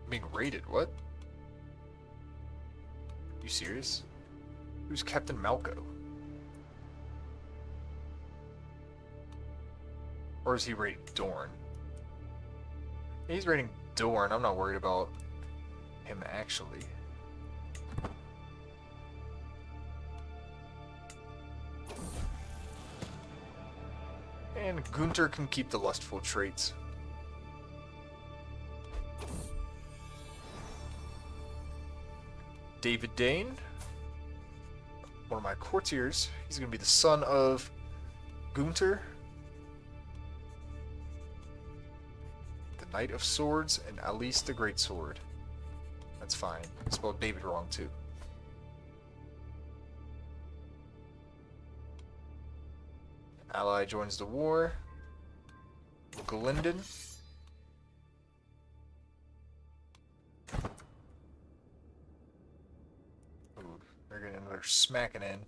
Being raided, what? You serious? Who's Captain Malco? Or is he raiding Dorne? He's raiding Dorne. I'm not worried about him actually. And Gunthor can keep the lustful traits. David Dayne, one of my courtiers. He's going to be the son of Gunthor, the Knight of Swords, and Alice the Greatsword. That's fine. I spelled David wrong too. Ally joins the war. Glendon. Ooh, they're getting another smacking in.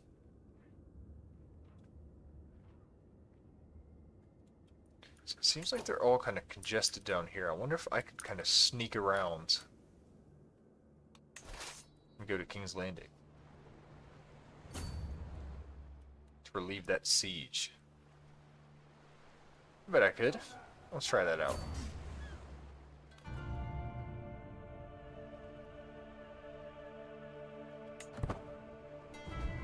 So it seems like they're all kind of congested down here. I wonder if I could kind of sneak around and go to King's Landing to relieve that siege. I bet I could. Let's try that out.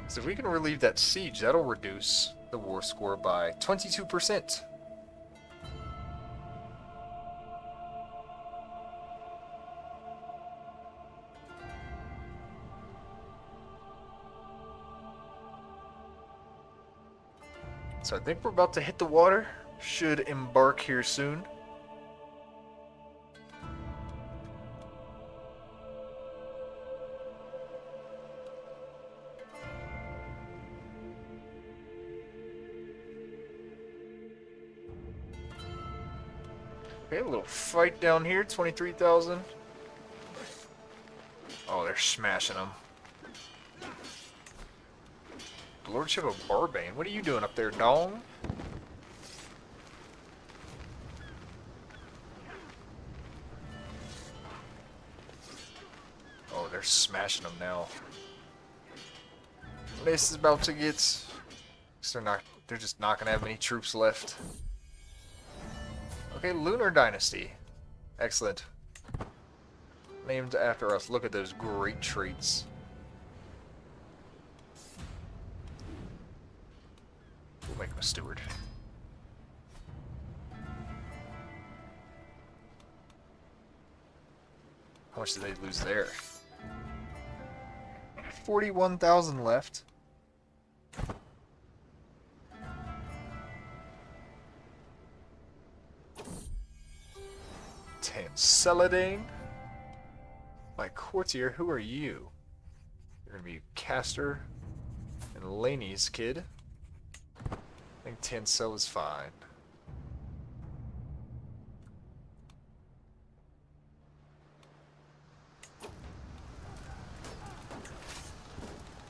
So if we can relieve that siege, that'll reduce the war score by 22%. So I think we're about to hit the water. Should embark here soon. Okay, a little fight down here, 23,000. Oh, they're smashing them. The Lordship of Barbane, what are you doing up there, dong? Oh, they're smashing them now. This is about to get... They're just not gonna have any troops left. Okay, Lunar Dynasty. Excellent. Named after us. Look at those great traits. We'll make him a steward. How much did they lose there? 41,000 left. Celadane. My courtier, who are you? You're gonna be Castor and Laney's kid. I think Tancel is fine.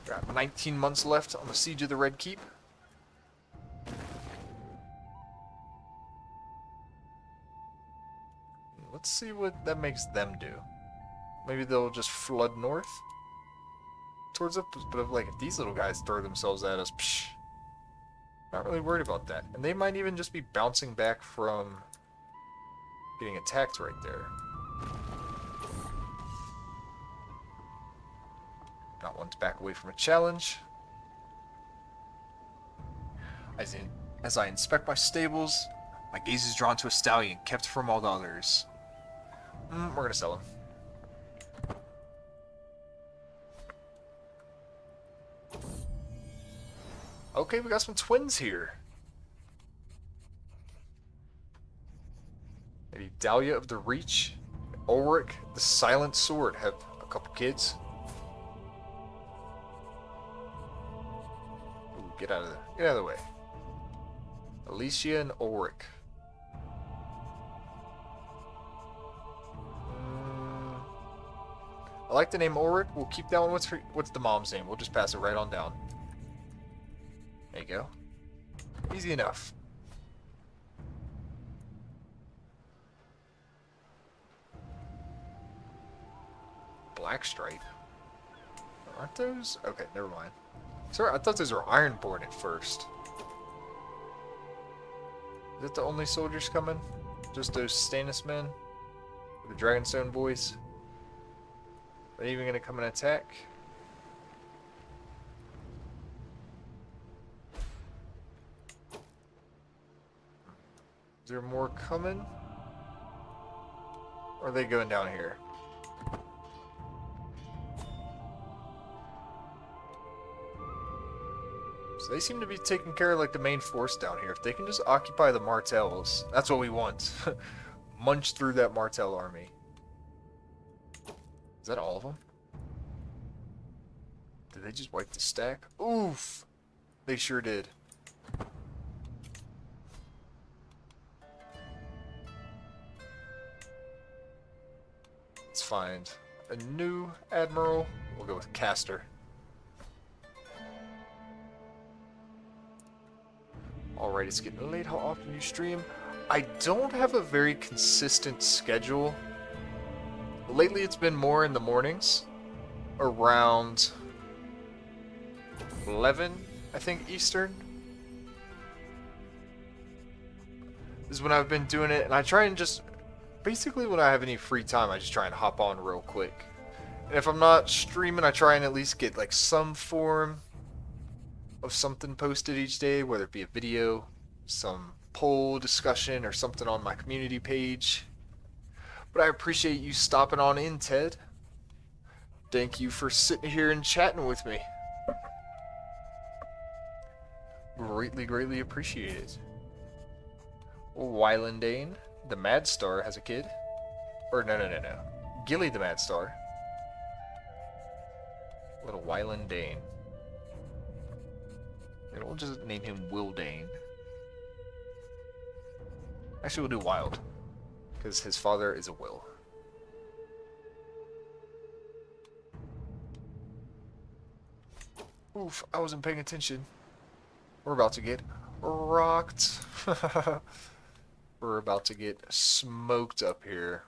Got 19 months left on the Siege of the Red Keep. Let's see what that makes them do. Maybe they'll just flood north towards us. But if these little guys throw themselves at us, psh, not really worried about that. And they might even just be bouncing back from getting attacked right there. Not one to back away from a challenge. As I inspect my stables, my gaze is drawn to a stallion kept from all the others. We're gonna sell him. Okay, we got some twins here. Maybe Dahlia of the Reach, Ulrich the Silent Sword have a couple kids. Ooh, get out of the way. Alicia and Ulrich. I like the name Ulrich. We'll keep that one. What's the mom's name? We'll just pass it right on down. There you go. Easy enough. Black stripe. Aren't those? Okay, never mind. Sorry, I thought those were ironborn at first. Is that the only soldiers coming? Just those Stannis men? The Dragonstone boys? Are they even gonna come and attack? Is there more coming? Or are they going down here? So they seem to be taking care of the main force down here. If they can just occupy the Martells, that's what we want. Munch through that Martell army. Is that all of them? Did they just wipe the stack? Oof! They sure did. Let's find a new admiral. We'll go with Castor. Alright, it's getting late. How often you stream? I don't have a very consistent schedule. Lately it's been more in the mornings. Around 11, I think, Eastern. This is when I've been doing it, and I try and just... Basically, when I have any free time, I just try and hop on real quick. And if I'm not streaming, I try and at least get some form of something posted each day, whether it be a video, some poll discussion, or something on my community page. But I appreciate you stopping on in, Ted. Thank you for sitting here and chatting with me. Greatly, greatly appreciated. Wyland Dayne, the Mad Star, has a kid. Or no. Gilly the Mad Star. Little Wyland Dayne. And we'll just name him Will Dayne. Actually, we'll do Wild. Because his father is a Will. Oof, I wasn't paying attention. We're about to get rocked. We're about to get smoked up here.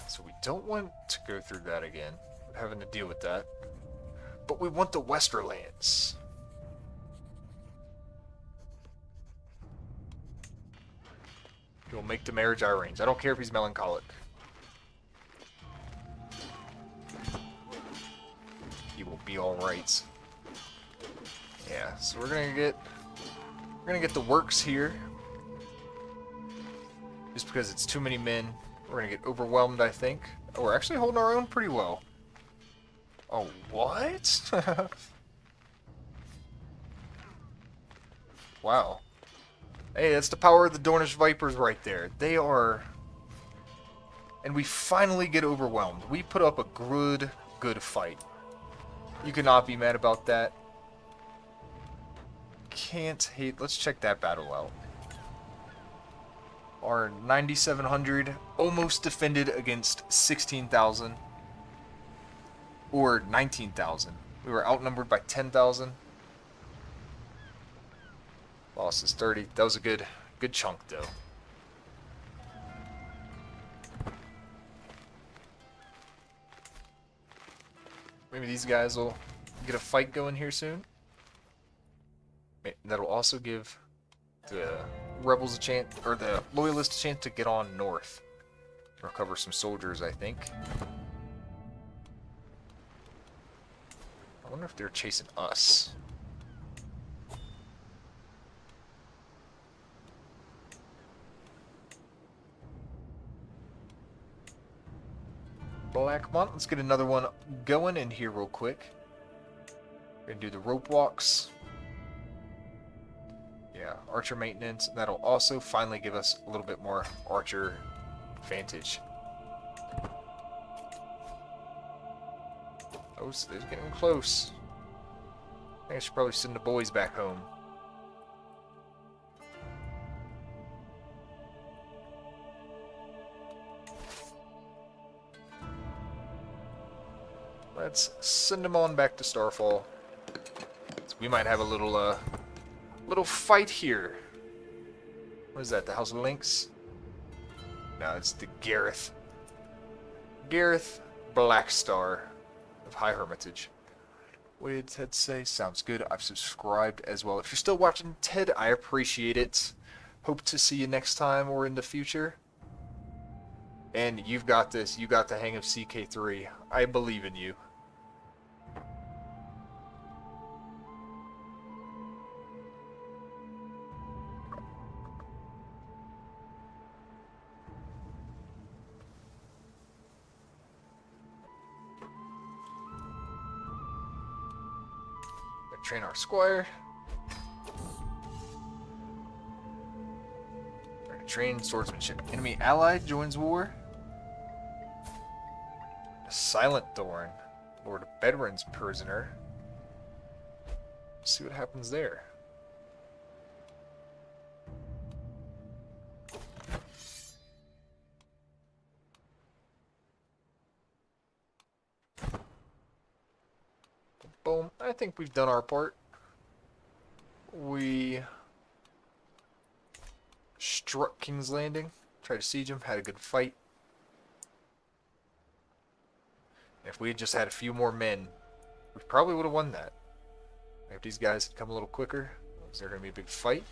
So we don't want to go through that again, having to deal with that. But we want the Westerlands. He'll make the marriage arrange. I don't care if he's melancholic. He will be alright. Yeah, so we're gonna get the works here. Just because it's too many men. We're gonna get overwhelmed, I think. Oh, we're actually holding our own pretty well. Oh, what? Wow. Hey, that's the power of the Dornish Vipers right there. They are... And we finally get overwhelmed. We put up a good fight. You cannot be mad about that. Can't hate... Let's check that battle out. Our 9,700 almost defended against 16,000. Or 19,000. We were outnumbered by 10,000. Loss is 30. That was a good chunk, though. Maybe these guys will get a fight going here soon. That'll also give the rebels a chance, or the loyalists a chance to get on north. Recover some soldiers, I think. I wonder if they're chasing us. Blackmont, let's get another one going in here real quick. We're gonna do the rope walks. Yeah, archer maintenance. That'll also finally give us a little bit more archer advantage. Oh, they're getting close. I think I should probably send the boys back home. Let's send them on back to Starfall. So we might have a little fight here. What is that? The House of Lynx? No, it's the Gareth Blackstar of High Hermitage. What did Ted say? Sounds good. I've subscribed as well. If you're still watching, Ted, I appreciate it. Hope to see you next time or in the future. And you've got this. You got the hang of CK3. I believe in you. Train our squire. Train swordsmanship. Enemy ally joins war. A Silent Thorn. Lord Bedouin's prisoner. Let's see what happens there. Boom. I think we've done our part. We struck King's Landing, tried to siege him, had a good fight. If we had just had a few more men, we probably would have won that. If these guys had come a little quicker, is there going to be a big fight?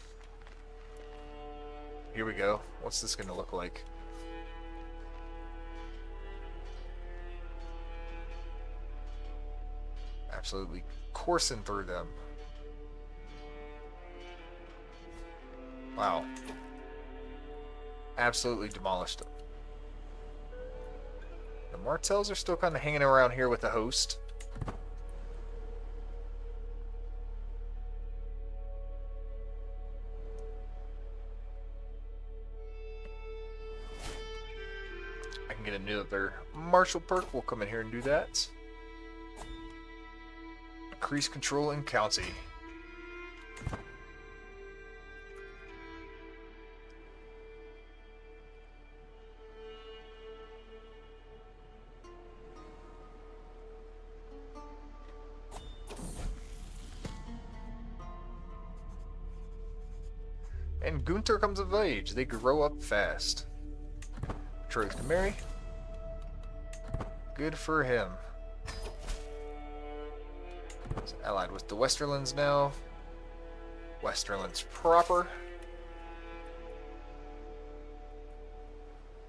Here we go. What's this going to look like? Absolutely coursing through them. Wow. Absolutely demolished them. The Martells are still kind of hanging around here with the host. I can get another martial perk. We'll come in here and do that. Increase control in county. And Gunthor comes of age. They grow up fast. Betrothed to marry. Good for him. He's allied with the Westerlands now. Westerlands proper.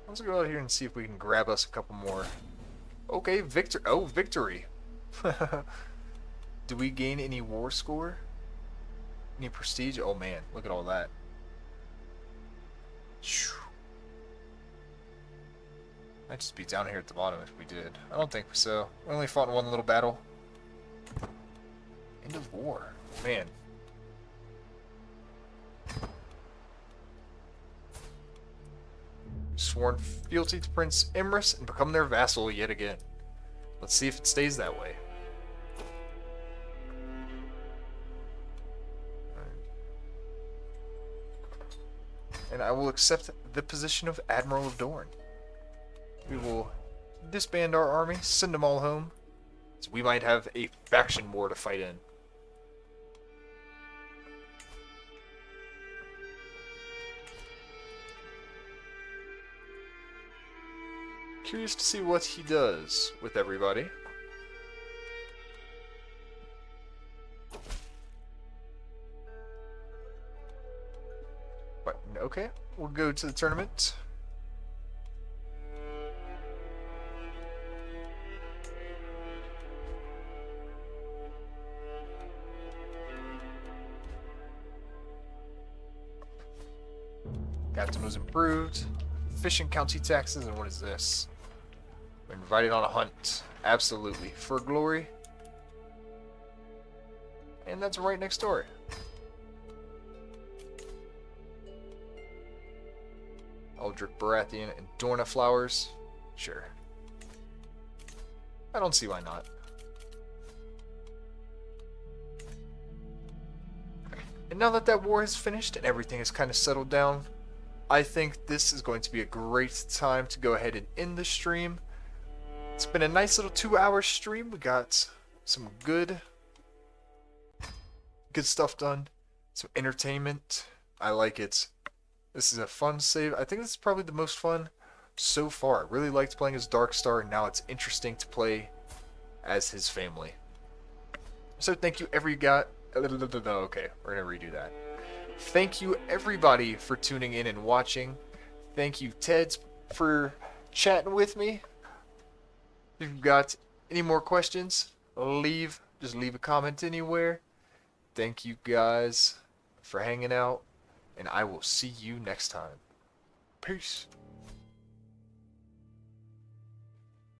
Let's go out here and see if we can grab us a couple more. Okay, victory. Do we gain any war score? Any prestige? Oh man, look at all that. Might just be down here at the bottom if we did. I don't think so. We only fought in one little battle. End of war. Man. Sworn fealty to Prince Emrys and become their vassal yet again. Let's see if it stays that way. and I will accept the position of Admiral of Dorne. We will disband our army, send them all home, so we might have a faction war to fight in. Curious to see what he does with everybody. But, okay, we'll go to the tournament. Captain was improved. Fishing county taxes, and what is this? We're invited on a hunt. Absolutely. For glory. And that's right next door. Aldrich Baratheon and Dorna flowers. Sure. I don't see why not. And now that that war has finished and everything has kind of settled down, I think this is going to be a great time to go ahead and end the stream. It's been a nice little 2-hour stream. We got some good stuff done. Some entertainment. I like it. This is a fun save. I think this is probably the most fun so far. I really liked playing as Darkstar, and now it's interesting to play as his family. So thank you okay, we're going to redo that. Thank you everybody for tuning in and watching. Thank you Ted for chatting with me. If you've got any more questions, just leave a comment anywhere. Thank you guys for hanging out, and I will see you next time. Peace.